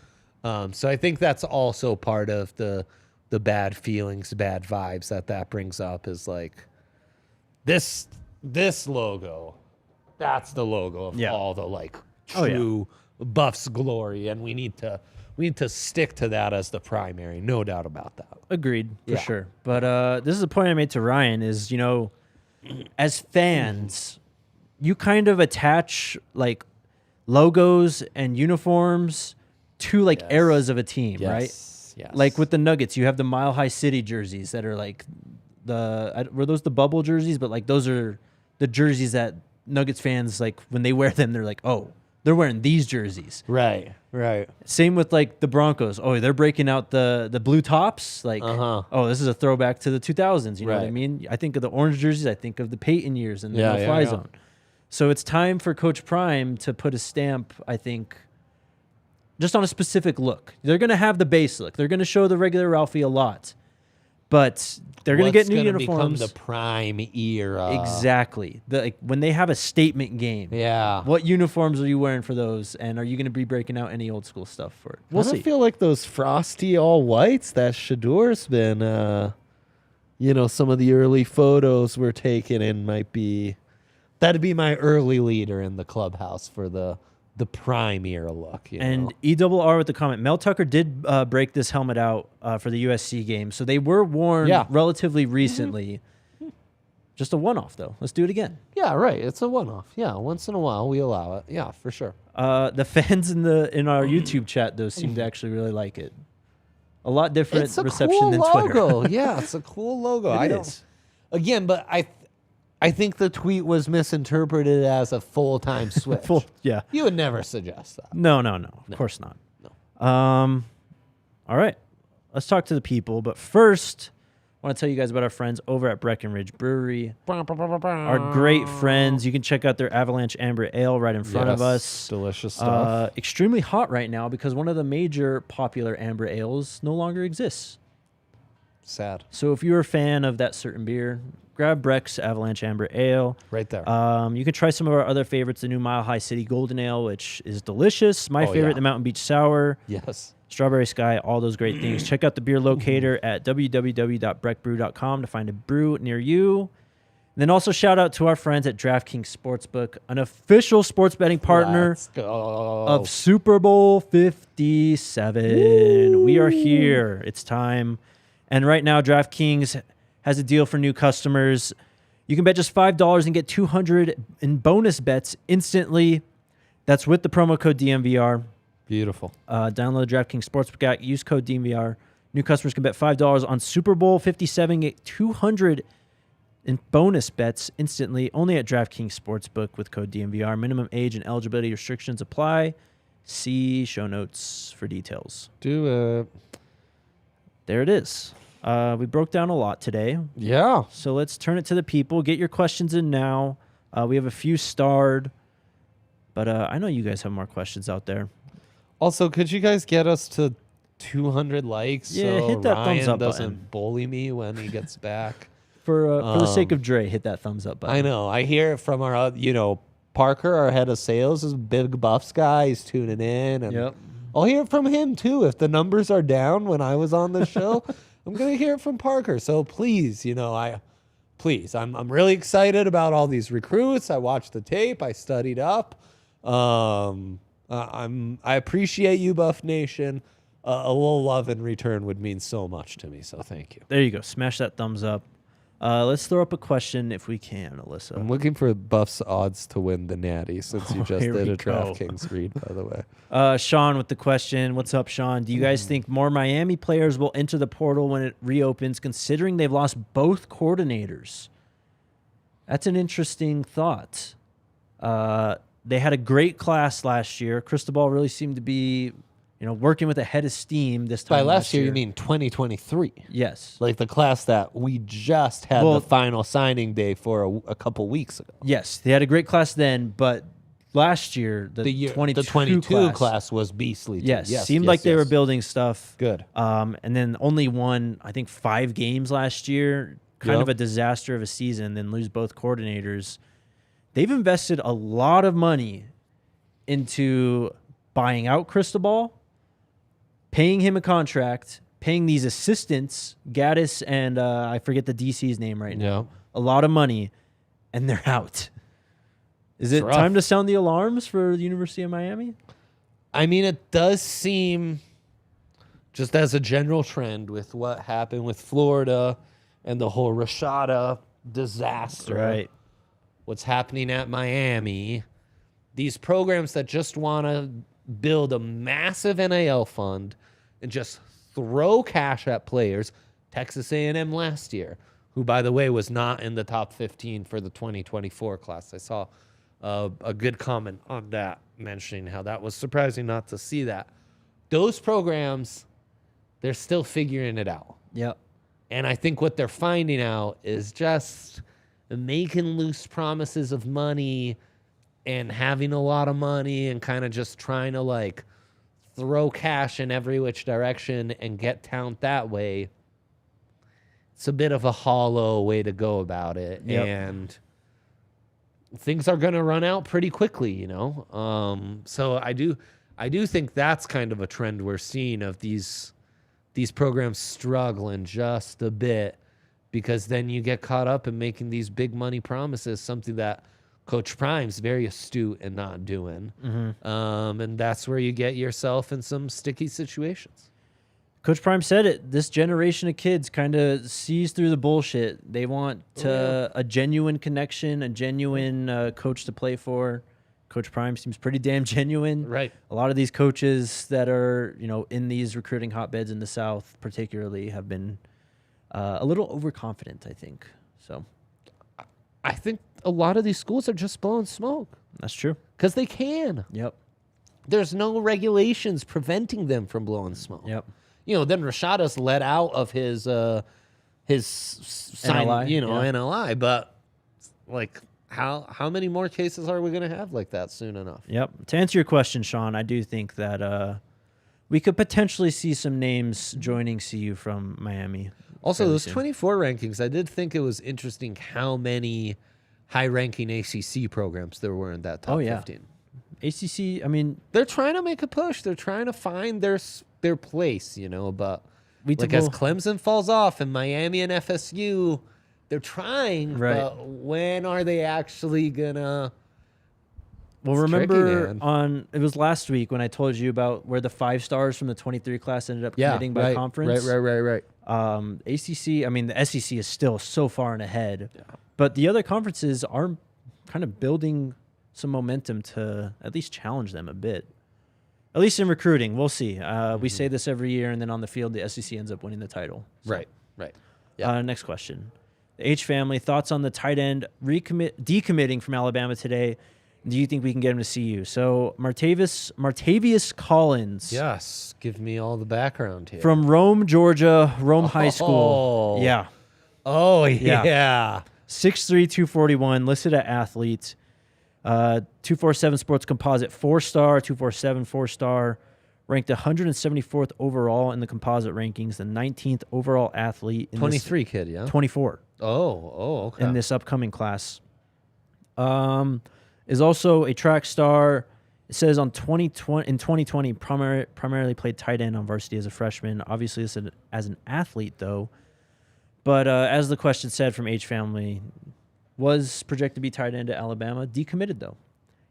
B: So I think that's also part of the bad feelings, bad vibes that brings up is like this logo, that's the logo of all the like true Buffs glory, and we need to stick to that as the primary, no doubt about that.
A: Agreed, for sure. But this is a point I made to Ryan is, as fans, you kind of attach like logos and uniforms to like eras of a team, right?
B: Yes.
A: Like with the Nuggets, you have the Mile High City jerseys that are like were those the bubble jerseys? But like those are the jerseys that Nuggets fans, like when they wear them, they're like, oh, they're wearing these jerseys.
B: Right.
A: Same with like the Broncos. Oh, they're breaking out the blue tops. Like, oh, this is a throwback to the 2000s. You know what I mean? I think of the orange jerseys. I think of the Peyton years and the no-fly zone. So it's time for Coach Prime to put a stamp, I think, just on a specific look. They're going to have the base look. They're going to show the regular Ralphie a lot. But they're going to get new uniforms.
B: Become the prime era.
A: Exactly. When they have a statement game.
B: Yeah.
A: What uniforms are you wearing for those? And are you going to be breaking out any old school stuff for it? We'll see.
B: I feel like those frosty all whites that Shador's been, some of the early photos we're taking in that'd be my early leader in the clubhouse for the prime era look.
A: And ERR with the comment, Mel Tucker did break this helmet out for the USC game. So they were worn relatively recently. Just a one-off, though. Let's do it again.
B: Yeah, right. It's a one-off. Yeah, once in a while we allow it. Yeah, for sure.
A: The fans in our YouTube chat, though, seem to actually really like it. A lot different reception than Twitter.
B: Logo. Yeah, it's a cool logo.
A: It is.
B: Again, but I think the tweet was misinterpreted as a full-time switch. You would never suggest that.
A: No. Of course not.
B: No.
A: All right. Let's talk to the people. But first, I want to tell you guys about our friends over at Breckenridge Brewery. Our great friends. You can check out their Avalanche Amber Ale right in front of us.
B: Delicious stuff.
A: Extremely hot right now because one of the major popular amber ales no longer exists.
B: Sad.
A: So if you're a fan of that certain beer, grab Breck's Avalanche Amber Ale.
B: Right there.
A: You can try some of our other favorites, the new Mile High City Golden Ale, which is delicious. My favorite, the Mountain Beach Sour.
B: Yes.
A: Strawberry Sky, all those great things. Check out the beer locator at www.breckbrew.com to find a brew near you. And then also shout out to our friends at DraftKings Sportsbook, an official sports betting partner of Super Bowl 57. Woo! We are here. It's time. And right now, DraftKings has a deal for new customers. You can bet just $5 and get $200 in bonus bets instantly. That's with the promo code DNVR.
B: Beautiful.
A: Download the DraftKings Sportsbook app. Use code DNVR. New customers can bet $5 on Super Bowl 57. Get $200 in bonus bets instantly. Only at DraftKings Sportsbook with code DNVR. Minimum age and eligibility restrictions apply. See show notes for details.
B: Do it.
A: There it is. We broke down a lot today.
B: Yeah.
A: So let's turn it to the people. Get your questions in now. We have a few starred, but I know you guys have more questions out there.
B: Also, could you guys get us to 200 likes?
A: Yeah,
B: so
A: hit that
B: Ryan
A: thumbs up
B: doesn't
A: button.
B: Bully me when he gets back.
A: For the sake of Dre, hit that thumbs up button.
B: I know. I hear it from our, Parker, our head of sales, is a big Buffs guy. He's tuning in. And I'll hear it from him, too. If the numbers are down when I was on the show, I'm going to hear it from Parker. So please, I'm really excited about all these recruits. I watched the tape. I studied up. I appreciate you, Buff Nation. A little love in return would mean so much to me. So thank you.
A: There you go. Smash that thumbs up. Let's throw up a question if we can, Alyssa.
B: I'm looking for Buff's odds to win the Natty since you just did a DraftKings read, by the way.
A: Sean with the question. What's up, Sean? Do you guys think more Miami players will enter the portal when it reopens, considering they've lost both coordinators? That's an interesting thought. They had a great class last year. Cristobal really seemed to be, working with a head of steam this time.
B: By last year, you mean 2023?
A: Yes.
B: Like the class that we just had the final signing day for a couple weeks ago.
A: Yes, they had a great class then, but last year, the
B: 22 class was beastly. Too.
A: Yes, seemed like they were building stuff.
B: Good.
A: And then only won, I think, 5 games last year. Kind of a disaster of a season. Then lose both coordinators. They've invested a lot of money into buying out Cristobal, paying him a contract, paying these assistants, Gaddis and I forget the DC's name right now. A lot of money, and they're out. Is it time to sound the alarms for the University of Miami?
B: I mean, it does seem, just as a general trend with what happened with Florida and the whole Rashada disaster,
A: right?
B: What's happening at Miami, these programs that just want to build a massive NIL fund and just throw cash at players. Texas A&M last year, who, by the way, was not in the top 15 for the 2024 class. I saw a good comment on that, mentioning how that was surprising not to see that. Those programs, they're still figuring it out.
A: Yep.
B: And I think what they're finding out is just making loose promises of money and having a lot of money and kind of just trying to like throw cash in every which direction and get talent that way. It's a bit of a hollow way to go about it.
A: Yep.
B: And things are going to run out pretty quickly, you know? So I do think that's kind of a trend we're seeing of these programs struggling just a bit, because then you get caught up in making these big money promises, something that Coach Prime's very astute in not doing. And that's where you get yourself in some sticky situations.
A: Coach Prime said it. This generation of kids kind of sees through the bullshit. They want a genuine connection, a genuine coach to play for. Coach Prime seems pretty damn genuine.
B: Right.
A: A lot of these coaches that are, in these recruiting hotbeds in the South particularly have been a little overconfident, I think. So
B: I think a lot of these schools are just blowing smoke.
A: That's true.
B: Because they can.
A: Yep.
B: There's no regulations preventing them from blowing smoke.
A: Yep.
B: Then Rashada's let out of his sign,
A: NLI,
B: NLI. But like, how many more cases are we going to have like that soon enough?
A: Yep. To answer your question, Sean, I do think that we could potentially see some names joining CU from Miami.
B: Also, those
A: soon.
B: 24 rankings, I did think it was interesting how many high-ranking ACC programs there were in that top 15.
A: ACC, I mean,
B: they're trying to make a push. They're trying to find their place, but as Clemson falls off and Miami and FSU, they're trying, but when are they actually gonna?
A: Well, remember it was last week when I told you about where the 5 stars from the 23 class ended up committing by conference.
B: Right.
A: ACC, I mean, the SEC is still so far and ahead, but the other conferences are kind of building some momentum to at least challenge them a bit. At least in recruiting, we'll see. We say this every year, and then on the field, the SEC ends up winning the title. So,
B: right. Yeah.
A: Next question. The H family, thoughts on the tight end decommitting from Alabama today? Do you think we can get him to CU? So Martavius Collins.
B: Yes, give me all the background here.
A: From Rome, Georgia, High School. Yeah.
B: Oh, yeah.
A: 6'3", 241, listed at athlete. 247 Sports Composite 4-star, 247 4-star, ranked 174th overall in the composite rankings, the 19th overall athlete. In
B: 23 kid, yeah?
A: 24.
B: Oh, okay.
A: In this upcoming class. Is also a track star. It says in 2020, primarily played tight end on varsity as a freshman. Obviously, as an athlete, though. But as the question said from H family, was projected to be tight end at Alabama. Decommitted, though.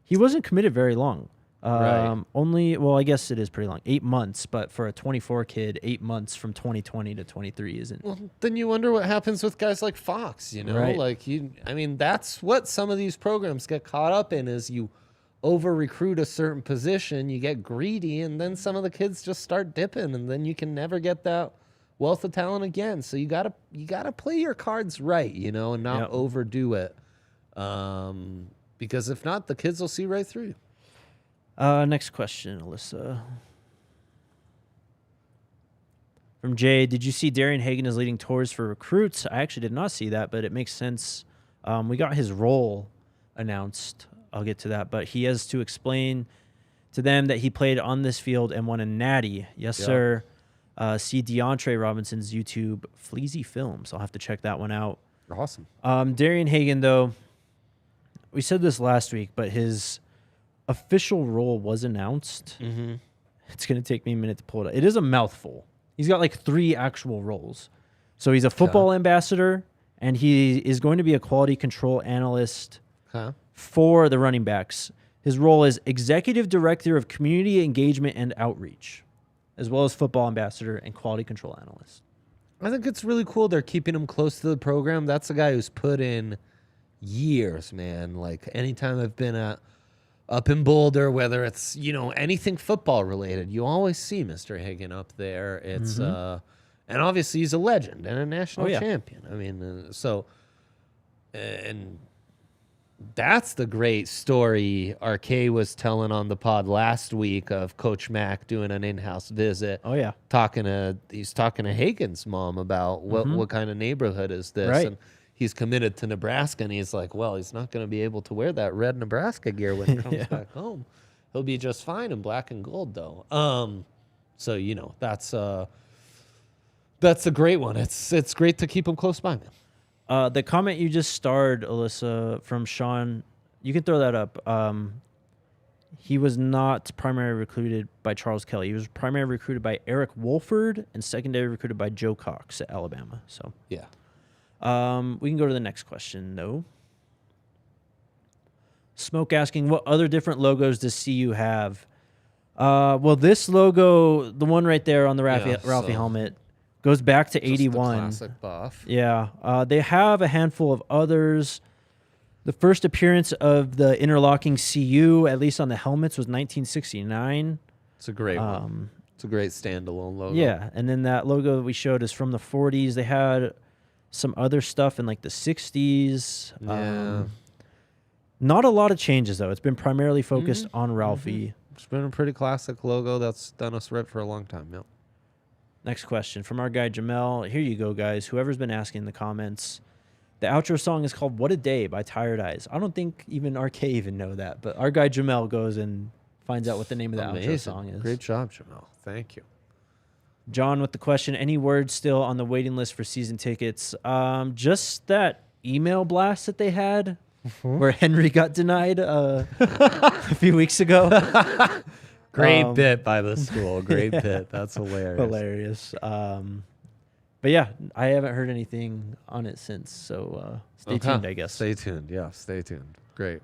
A: He wasn't committed very long. I guess it is pretty long. 8 months, but for a 24 kid, 8 months from 2020 to 23 isn't.
B: Well, then you wonder what happens with guys like Fox,
A: Right.
B: That's what some of these programs get caught up in, is you over-recruit a certain position, you get greedy, and then some of the kids just start dipping, and then you can never get that wealth of talent again. So you gotta play your cards right, and not overdo it. Because if not, the kids will see right through you.
A: Next question, Alyssa. From Jay, did you see Darian Hagan is leading tours for recruits? I actually did not see that, but it makes sense. We got his role announced I'll get to that. But he has to explain to them that he played on this field and won a natty. Yes, sir. See DeAndre Robinson's YouTube Fleazy Films. I'll have to check that one out.
B: Awesome.
A: Darian Hagan, though, we said this last week, but his official role was announced.
B: Mm-hmm.
A: It's going to take me a minute to pull it up. It is a mouthful. He's got like 3 actual roles. So he's a football ambassador, and he is going to be a quality control analyst for the running backs. His role is Executive Director of Community Engagement and Outreach, as well as football ambassador and quality control analyst.
B: I think it's really cool they're keeping him close to the program. That's a guy who's put in years, man. Like, anytime I've been up in Boulder, whether it's, anything football related, you always see Mr. Hagan up there. It's and obviously he's a legend and a national champion. I mean, and that's the great story RK was telling on the pod last week of Coach Mack doing an in-house visit.
A: Oh, yeah.
B: He's talking to Hagan's mom about what kind of neighborhood is this.
A: Right.
B: And he's committed to Nebraska, and he's like, well, he's not going to be able to wear that red Nebraska gear when he comes back home. He'll be just fine in black and gold, though. So, that's a great one. It's great to keep him close by, man.
A: The comment you just starred, Alyssa, from Sean, you can throw that up. He was not primarily recruited by Charles Kelly. He was primarily recruited by Eric Wolford and secondary recruited by Joe Cox at Alabama. So
B: yeah.
A: We can go to the next question, though. Smoke asking, what other different logos does CU have? Well, this logo, the one right there on the Ralphie helmet, goes back to 81.
B: The classic buff.
A: Yeah. They have a handful of others. The first appearance of the interlocking CU, at least on the helmets, was 1969.
B: It's a great one. It's a great standalone logo.
A: Yeah, and then that logo that we showed is from the 40s. They had some other stuff in like the 60s.
B: Yeah.
A: Not a lot of changes, though. It's been primarily focused on Ralphie.
B: It's been a pretty classic logo that's done us right for a long time. Yep.
A: Next question from our guy Jamel. Here you go, guys. Whoever's been asking in the comments. The outro song is called What a Day by Tired Eyes. I don't think even RK even know that, but our guy Jamel goes and finds out what the name of the outro song is.
B: Great job, Jamel. Thank you.
A: John with the question, any word still on the waiting list for season tickets? Just that email blast that they had where Henry got denied a few weeks ago.
B: Great bit by the school. Great bit. That's hilarious.
A: But yeah, I haven't heard anything on it since. So stay tuned, I guess.
B: Stay tuned. Yeah, stay tuned. Great.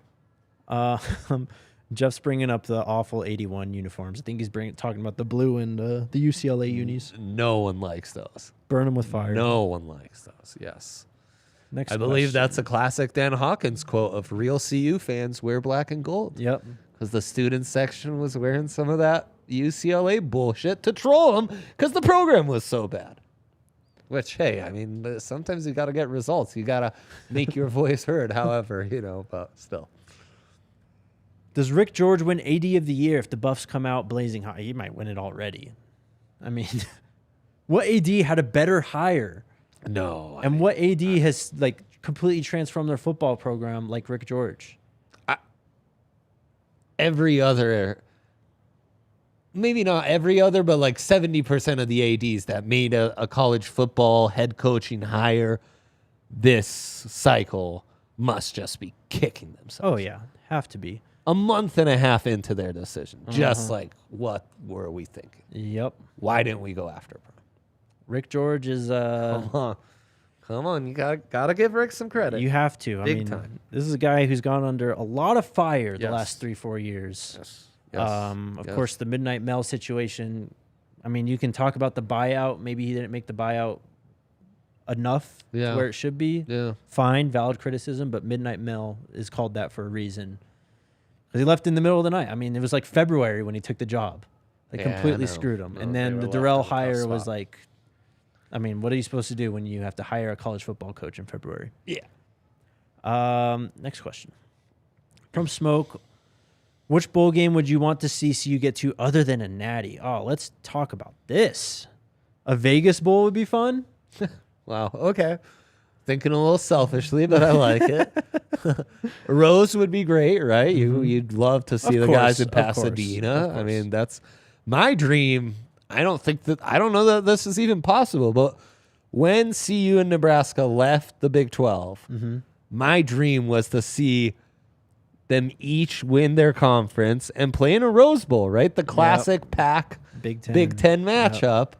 A: Jeff's bringing up the awful 81 uniforms. I think he's talking about the blue and the UCLA unis.
B: No one likes those.
A: Burn them with fire.
B: No one likes those. Yes.
A: Next
B: I believe that's a classic Dan Hawkins quote of real CU fans wear black and gold.
A: Yep.
B: Because the student section was wearing some of that UCLA bullshit to troll them because the program was so bad. Which, hey, I mean, sometimes you got to get results. You got to make your voice heard, however, but still.
A: Does Rick George win AD of the year if the Buffs come out blazing hot? He might win it already. I mean, what AD had a better hire?
B: No.
A: And what AD has, completely transformed their football program like Rick George?
B: Every other, maybe not every other, but 70% of the ADs that made a college football head coaching hire this cycle must just be kicking themselves.
A: Oh, yeah. Have to be.
B: A month and a half into their decision. Just what were we thinking?
A: Yep.
B: Why didn't we go after him?
A: Rick George is...
B: Come on. You gotta give Rick some credit.
A: You have to.
B: Big time.
A: This is a guy who's gone under a lot of fire the last 3-4 years.
B: Yes.
A: Of course, the Midnight Mel situation. I mean, you can talk about the buyout. Maybe he didn't make the buyout enough to where it should be.
B: Yeah.
A: Fine, valid criticism, but Midnight Mel is called that for a reason. Because he left in the middle of the night. I mean, it was like February when he took the job. They completely screwed him. And then the Durrell hire was like... I mean, what are you supposed to do when you have to hire a college football coach in February?
B: Yeah.
A: Next question. From Smoke, which bowl game would you want to see CU get to other than a natty? Oh, let's talk about this. A Vegas bowl would be fun.
B: Wow. Okay. Thinking a little selfishly, but I like it. Rose would be great, right? You'd love to see the guys in Pasadena. I mean, that's my dream. I don't know that this is even possible, but when CU and Nebraska left the Big 12, my dream was to see them each win their conference and play in a Rose Bowl, right? The classic Pac Big Ten matchup. Yep.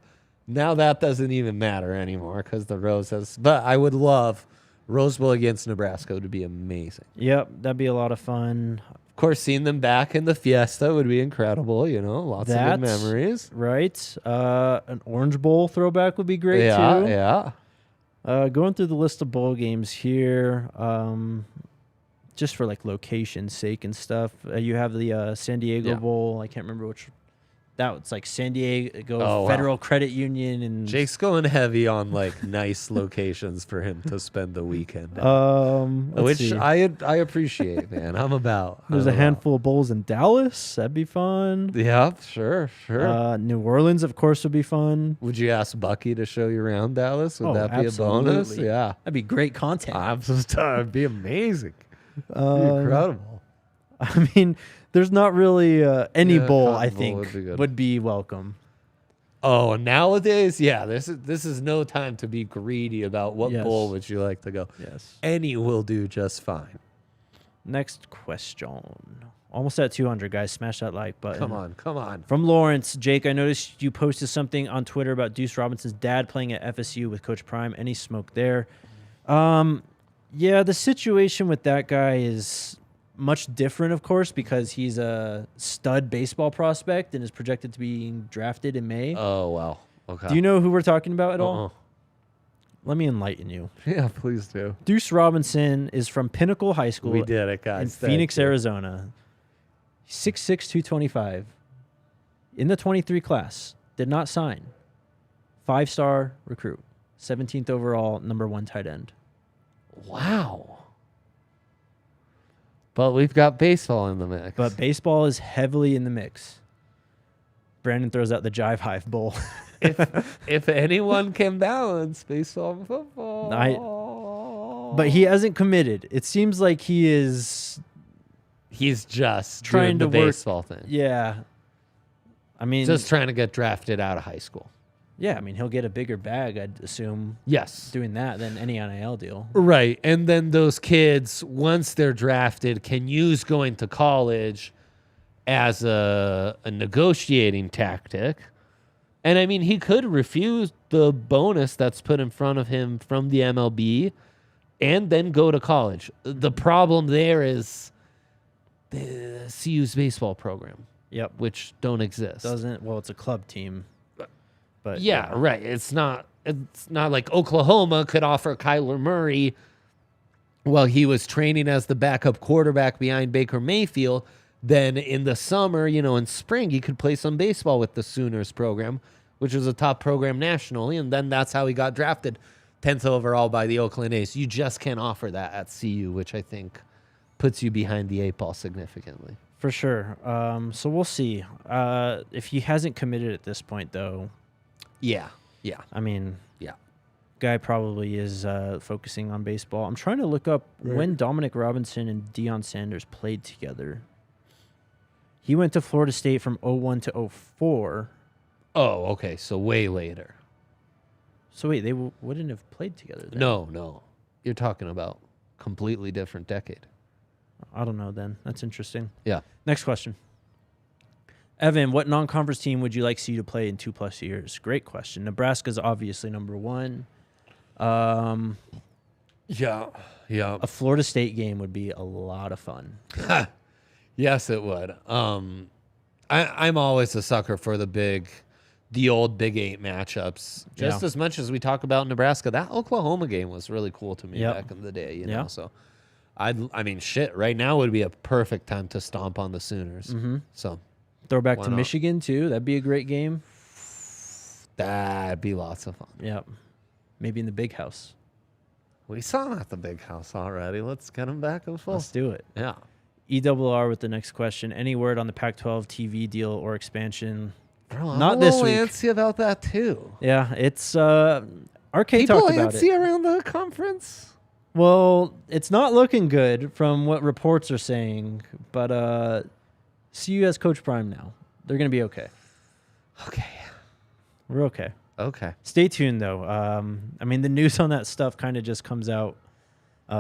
B: Now that doesn't even matter anymore because the Rose has. But I would love Rose Bowl against Nebraska. Would be amazing.
A: Yep, that'd be a lot of fun.
B: Of course, seeing them back in the Fiesta would be incredible. Lots of good memories.
A: Right. An Orange Bowl throwback would be great too.
B: Yeah.
A: Going through the list of bowl games here, just for like location's sake and stuff. You have the San Diego Bowl. I can't remember which. It's like San Diego Federal Credit Union, and
B: Jake's going heavy on like nice locations for him to spend the weekend. Which I appreciate, man. I'm about.
A: There's a handful of bowls in Dallas. That'd be fun.
B: Yeah, sure.
A: New Orleans, of course, would be fun.
B: Would you ask Bucky to show you around Dallas? Would that be
A: absolutely.
B: A bonus? Yeah,
A: that'd be great content.
B: It'd be amazing. It'd be incredible.
A: I mean, there's not really any bowl I think would be welcome.
B: Oh, nowadays, this is no time to be greedy about what bowl would you like to go.
A: Yes,
B: any will do just fine.
A: Next question. Almost at 200, guys. Smash that like button.
B: Come on.
A: From Lawrence, Jake, I noticed you posted something on Twitter about Deuce Robinson's dad playing at FSU with Coach Prime. Any smoke there? Yeah, the situation with that guy is much different, of course, because he's a stud baseball prospect and is projected to be drafted in May.
B: Oh, wow. Okay.
A: Do you know who we're talking about at all? Let me enlighten you.
B: Yeah, please do.
A: Deuce Robinson is from Pinnacle High School.
B: We did it, guys.
A: In Phoenix, Arizona. 6'6", 225. In the 23 class. Did not sign. 5-star recruit. 17th overall, number 1 tight end.
B: Wow. But we've got baseball in the mix.
A: But baseball is heavily in the mix. Brandon throws out the Jive Hive Bowl.
B: if anyone can balance baseball and football.
A: But he hasn't committed. It seems like he's
B: just
A: trying
B: doing
A: to
B: the
A: work,
B: baseball thing.
A: Yeah. I mean,
B: just trying to get drafted out of high school.
A: Yeah, I mean, he'll get a bigger bag, I'd assume.
B: Yes.
A: Doing that than any NIL deal.
B: Right. And then those kids, once they're drafted, can use going to college as a negotiating tactic. And, I mean, he could refuse the bonus that's put in front of him from the MLB and then go to college. The problem there is the CU's baseball program.
A: Yep.
B: Which don't exist.
A: It's a club team. But
B: yeah, right. It's not like Oklahoma could offer Kyler Murray while he was training as the backup quarterback behind Baker Mayfield. Then in the summer, in spring, he could play some baseball with the Sooners program, which was a top program nationally. And then that's how he got drafted 10th overall by the Oakland A's. You just can't offer that at CU, which I think puts you behind the 8 ball significantly.
A: For sure. So we'll see. If he hasn't committed at this point, though.
B: Yeah.
A: I mean, guy probably is focusing on baseball. I'm trying to look up when Dominic Robinson and Deion Sanders played together. He went to Florida State from 01 to 04.
B: Oh, okay. So way later.
A: So wait, they wouldn't have played together then?
B: No. You're talking about completely different decade.
A: I don't know then. That's interesting.
B: Yeah.
A: Next question. Evan, what non-conference team would you like CU to play in 2+ years? Great question. Nebraska's obviously number 1.
B: Yeah.
A: A Florida State game would be a lot of fun.
B: Yes, it would. I'm always a sucker for the old Big 8 matchups. Just as much as we talk about Nebraska, that Oklahoma game was really cool to me back in the day. You know, so I mean, shit. Right now would be a perfect time to stomp on the Sooners.
A: Mm-hmm.
B: So.
A: Throwback to Michigan, too. That'd be a great game.
B: That'd be lots of fun.
A: Yep. Maybe in the big house.
B: We saw him at the big house already. Let's get him back in full.
A: Let's do it.
B: Yeah.
A: ERR with the next question. Any word on the Pac-12 TV deal or expansion?
B: Bro, I'm
A: Not
B: a
A: this
B: little
A: week.
B: antsy about that, too.
A: Yeah, it's... Are RK
B: People
A: talked about
B: antsy
A: it.
B: around the conference?
A: Well, it's not looking good from what reports are saying, but CU has Coach Prime now. They're going to be okay.
B: Okay.
A: We're okay.
B: Okay.
A: Stay tuned, though. I mean, the news on that stuff kind of just comes out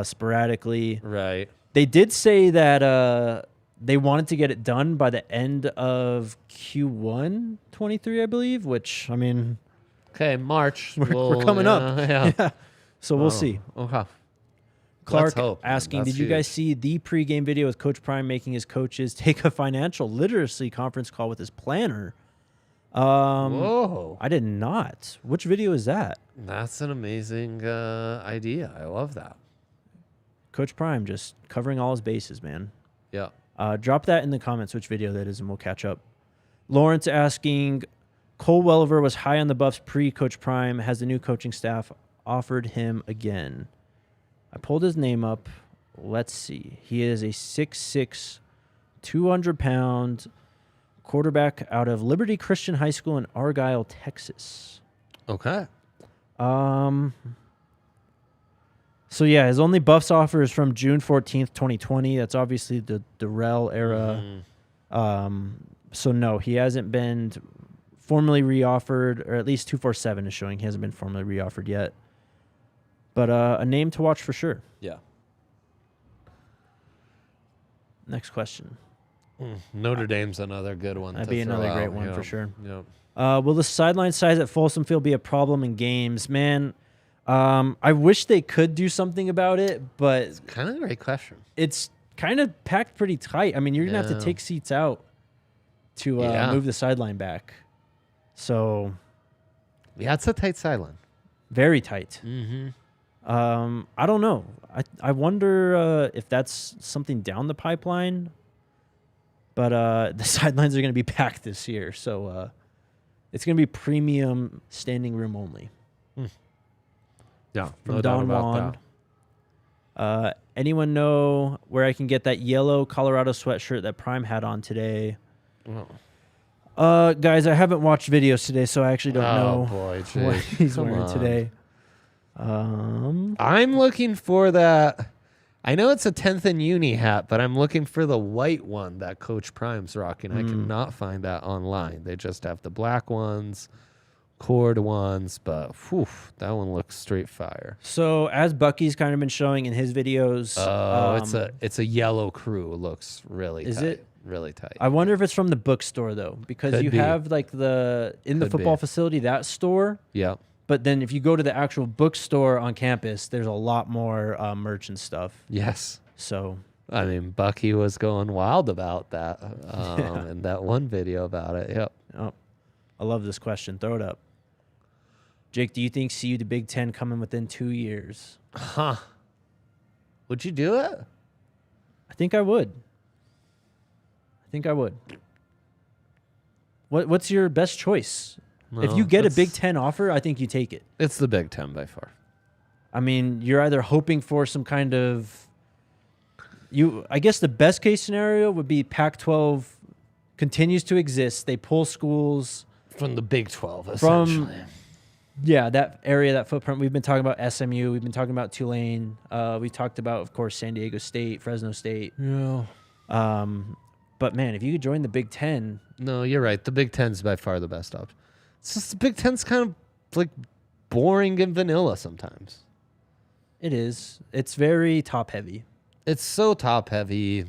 A: sporadically.
B: Right.
A: They did say that they wanted to get it done by the end of Q1 23, I believe, which, I mean...
B: Okay, March.
A: We're coming up.
B: Yeah.
A: So we'll see.
B: Okay.
A: Clark
B: Let's hope, man.
A: asking,
B: That's
A: did you guys
B: huge.
A: see the pregame video with Coach Prime making his coaches take a financial literacy conference call with his planner?
B: Whoa.
A: I did not. Which video is that?
B: That's an amazing idea. I love that.
A: Coach Prime just covering all his bases, man.
B: Yeah.
A: Drop that in the comments which video that is, and we'll catch up. Lawrence asking, Cole Welliver was high on the Buffs pre-Coach Prime. Has the new coaching staff offered him again? I pulled his name up. Let's see. He is a 6'6", 200-pound quarterback out of Liberty Christian High School in Argyle, Texas.
B: Okay.
A: So yeah, his only Buffs offer is from June 14th, 2020. That's obviously the Durrell era. So no, he hasn't been formally reoffered, or at least 247 is showing he hasn't been formally reoffered yet. But a name to watch for sure.
B: Yeah.
A: Next question.
B: Notre Dame's another good one.
A: That'd
B: to
A: be
B: throw
A: another great
B: out.
A: one
B: Yep.
A: for sure.
B: Yep.
A: Will the sideline size at Folsom Field be a problem in games? Man, I wish they could do something about it, but
B: Kind of a great question.
A: it's kind of packed pretty tight. I mean, you're going to have to
B: Yeah.
A: take seats out to
B: Yeah.
A: move the sideline back. So,
B: Yeah, it's a tight sideline.
A: very tight.
B: Mm-hmm.
A: I don't know. I wonder if that's something down the pipeline. But the sidelines are going to be packed this year. So it's going to be premium standing room only.
B: Yeah,
A: From
B: no doubt
A: Don
B: about
A: Juan.
B: that.
A: Anyone know where I can get that yellow Colorado sweatshirt that Prime had on today?
B: Oh.
A: Guys, I haven't watched videos today, so I actually don't know
B: boy,
A: what
B: Jake.
A: he's
B: Come
A: wearing
B: on.
A: today.
B: I'm looking for that. I know it's a 10th and Uni hat, but I'm looking for the white one that Coach Prime's rocking. I cannot find that online. They just have the black ones, cord ones, but whew, that one looks straight fire.
A: So as Bucky's kind of been showing in his videos,
B: It's a yellow crew. It looks really
A: Is
B: tight.
A: it?
B: Really tight.
A: I wonder if it's from the bookstore though, because
B: Could
A: you
B: be.
A: have like in the
B: Could
A: football
B: be.
A: facility, that store.
B: Yep.
A: But then if you go to the actual bookstore on campus, there's a lot more merch and stuff.
B: Yes.
A: So
B: I mean, Bucky was going wild about that in that one video about it. Yep.
A: oh, I love this question. Throw it up. Jake, do you think CU to Big Ten coming within 2 years?
B: Huh. Would you do it?
A: I think I would. What's your best choice? If
B: No,
A: you get a
B: that's-
A: Big Ten offer, I think you take it.
B: It's the Big Ten by far.
A: I mean, you're either hoping for some kind of I guess the best case scenario would be Pac-12 continues to exist. They pull schools
B: From the Big 12,
A: from
B: essentially.
A: that area, that footprint. We've been talking about SMU. We've been talking about Tulane. We talked about, of course, San Diego State, Fresno State.
B: Yeah.
A: But man, if you could join the Big Ten,
B: No, you're right. The Big Ten's by far the best option. It's just the Big Ten's kind of like boring and vanilla sometimes.
A: it is. It's very top heavy.
B: It's so top heavy.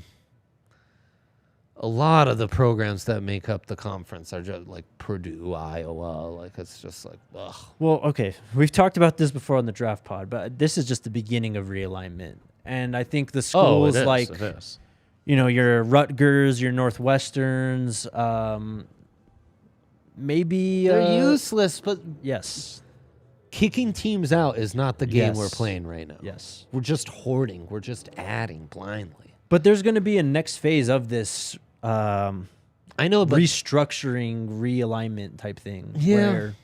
B: A lot of the programs that make up the conference are just like Purdue, Iowa. Like it's just like, ugh.
A: Well, okay, we've talked about this before on the draft pod, but this is just the beginning of realignment. And I think the schools
B: it
A: like,
B: is.
A: your Rutgers, your Northwesterns, maybe
B: They're useless, but
A: Yes,
B: kicking teams out is not the game
A: Yes.
B: we're playing right now.
A: yes.
B: We're just hoarding. We're just adding blindly.
A: But there's going to be a next phase of this
B: I know, but
A: restructuring, realignment type thing.
B: Yeah.
A: Where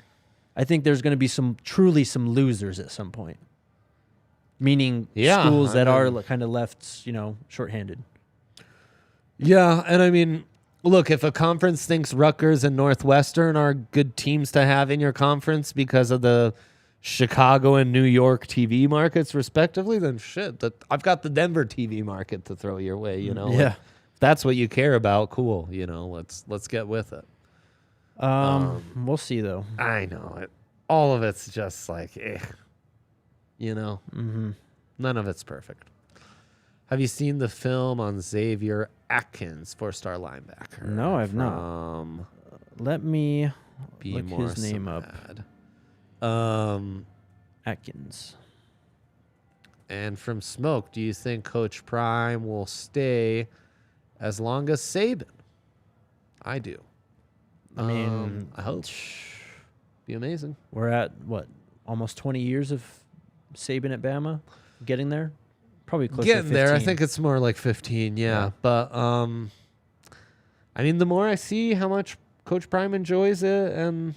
A: I think there's going to be some losers at some point. Meaning
B: Yeah,
A: schools
B: I
A: that are
B: mean-
A: kind of left, shorthanded.
B: yeah, and I mean, look, if a conference thinks Rutgers and Northwestern are good teams to have in your conference because of the Chicago and New York TV markets respectively, then shit, I've got the Denver TV market to throw your way, you know.
A: Yeah.
B: Like, if that's what you care about, cool, you know, let's get with it.
A: We'll see though.
B: I know it. All of it's just like, you know.
A: Mm-hmm.
B: None of it's perfect. Have you seen the film on Xavier Atkins, 4-star linebacker?
A: No, I've not. Let me look his name up. Atkins.
B: And from Smoke, do you think Coach Prime will stay as long as Saban? I do.
A: I mean,
B: I hope. Be amazing.
A: We're at what, almost 20 years of Saban at Bama, getting there. Probably close to 15.
B: There. I think it's more like 15. Yeah. But I mean, the more I see how much Coach Prime enjoys it and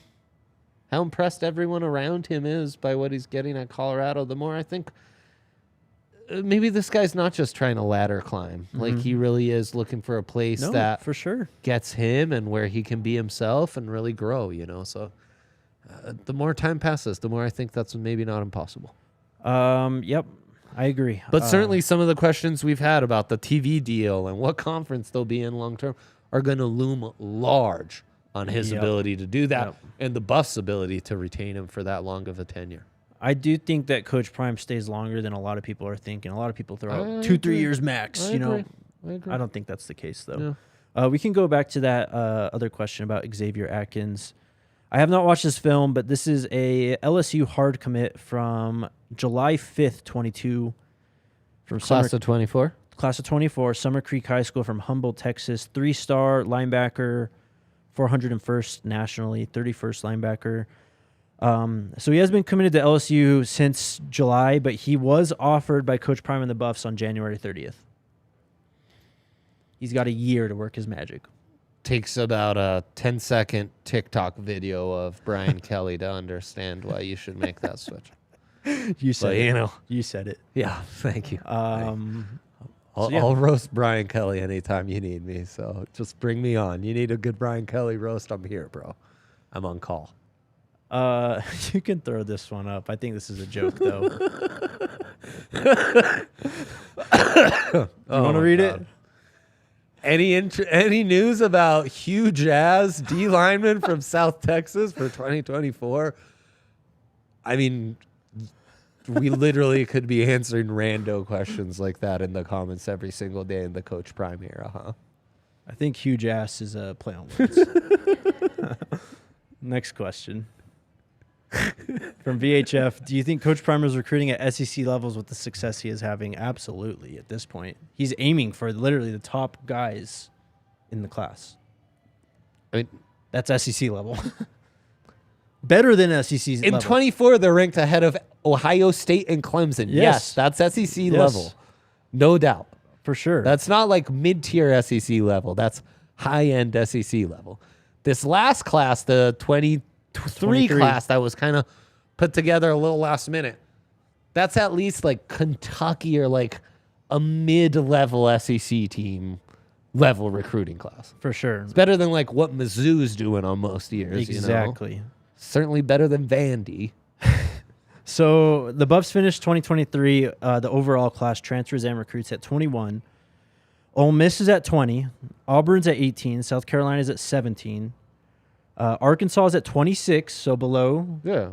B: how impressed everyone around him is by what he's getting at Colorado, the more I think maybe this guy's not just trying to ladder climb.
A: Mm-hmm.
B: Like, he really is looking for a place that
A: for sure
B: gets him and where he can be himself and really grow, you know. So the more time passes, the more I think that's maybe not impossible.
A: Yep, I agree.
B: But certainly some of the questions we've had about the TV deal and what conference they'll be in long term are going to loom large on his ability to do that and the Buffs' ability to retain him for that long of a tenure.
A: I do think that Coach Prime stays longer than a lot of people are thinking. A lot of people throw out 2-3 years max. I don't think that's the case, though. Yeah. We can go back to that other question about Xavier Atkins. I have not watched this film, but this is a LSU hard commit from July 5th, 22. From
B: Class of 24?
A: Class of 24, Summer Creek High School from Humboldt, Texas. 3-star linebacker, 401st nationally, 31st linebacker. So he has been committed to LSU since July, but he was offered by Coach Prime and the Buffs on January 30th. He's got a year to work his magic.
B: Takes about a 10-second TikTok video of Brian Kelly to understand why you should make that switch.
A: You said
B: but,
A: it.
B: You know.
A: You said it.
B: Yeah, thank you.
A: So, yeah.
B: I'll roast Brian Kelly anytime you need me, so just bring me on. You need a good Brian Kelly roast, I'm here, bro. I'm on call.
A: You can throw this one up. I think this is a joke, though. You want to read it?
B: Any news about Hugh Jazz, D lineman from South Texas for 2024? I mean, we literally could be answering rando questions like that in the comments every single day in the Coach Prime era, huh?
A: I think huge ass is a play on words. Next question. From VHF, do you think Coach Prime is recruiting at SEC levels with the success he is having? Absolutely, at this point. He's aiming for literally the top guys in the class.
B: I mean,
A: that's SEC level. Better than SEC level.
B: In 24, they're ranked ahead of Ohio State and Clemson. Yes, that's SEC level. No doubt.
A: For sure.
B: That's not like mid-tier SEC level. That's high-end SEC level. This last class, the 23 class that was kind of put together a little last minute, that's at least like Kentucky or like a mid-level SEC team level recruiting class.
A: For sure.
B: It's better than like what Mizzou's doing on most years.
A: Exactly.
B: You know? Certainly better than Vandy.
A: So the Buffs finished 2023, the overall class transfers and recruits at 21. Ole Miss is at 20. Auburn's at 18. South Carolina's at 17. Arkansas is at 26, so below.
B: Yeah.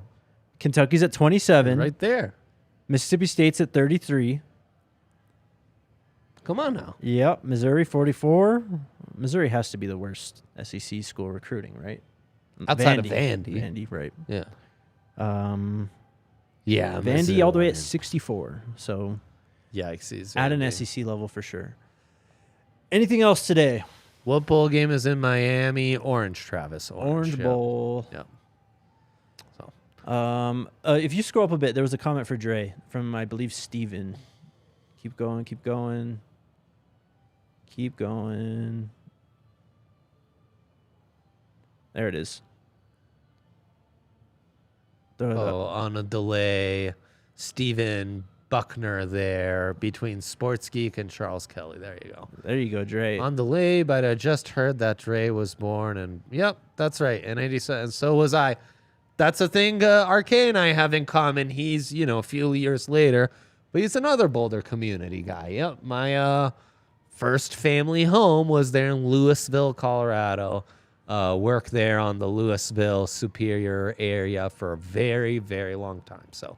A: Kentucky's at 27.
B: Right there.
A: Mississippi State's at 33.
B: Come on now.
A: Yep. Missouri, 44. Missouri has to be the worst SEC school recruiting, right?
B: Outside of Vandy.
A: Vandy, right.
B: Yeah.
A: Yeah. Vandy all the way at 64. So
B: yikes.
A: At an SEC level for sure. Anything else today?
B: What bowl game is in Miami? Orange, Travis.
A: Orange Bowl.
B: Yep.
A: So, if you scroll up a bit, there was a comment for Dre from, I believe, Steven. Keep going, keep going. Keep going. There it is.
B: On a delay. Steven Buckner there between Sports Geek and Charles Kelly. There you go.
A: There you go, Dre.
B: On delay, but I just heard that Dre was born, and yep, that's right. In 87, and so was I. that's a thing RK and I have in common. He's, a few years later, but he's another Boulder community guy. Yep. My first family home was there in Louisville, Colorado. Worked there on the Louisville Superior area for a very, very long time. So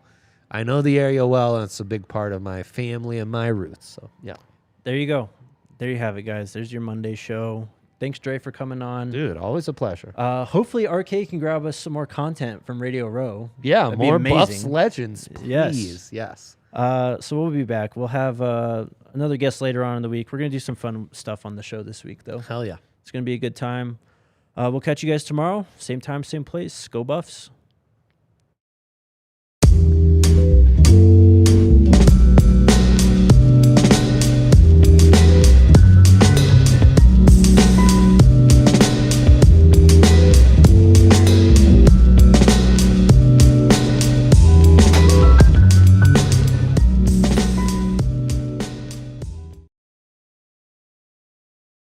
B: I know the area well, and it's a big part of my family and my roots. So, yeah.
A: There you go. There you have it, guys. There's your Monday show. Thanks, Dre, for coming on.
B: Dude, always a pleasure.
A: Hopefully, RK can grab us some more content from Radio Row.
B: Yeah,
A: That'd
B: more
A: be
B: Buffs
A: amazing.
B: legends, please. Yes.
A: So we'll be back. We'll have another guest later on in the week. We're going to do some fun stuff on the show this week, though.
B: Hell yeah.
A: It's going to be a good time. We'll catch you guys tomorrow. Same time, same place. Go Buffs.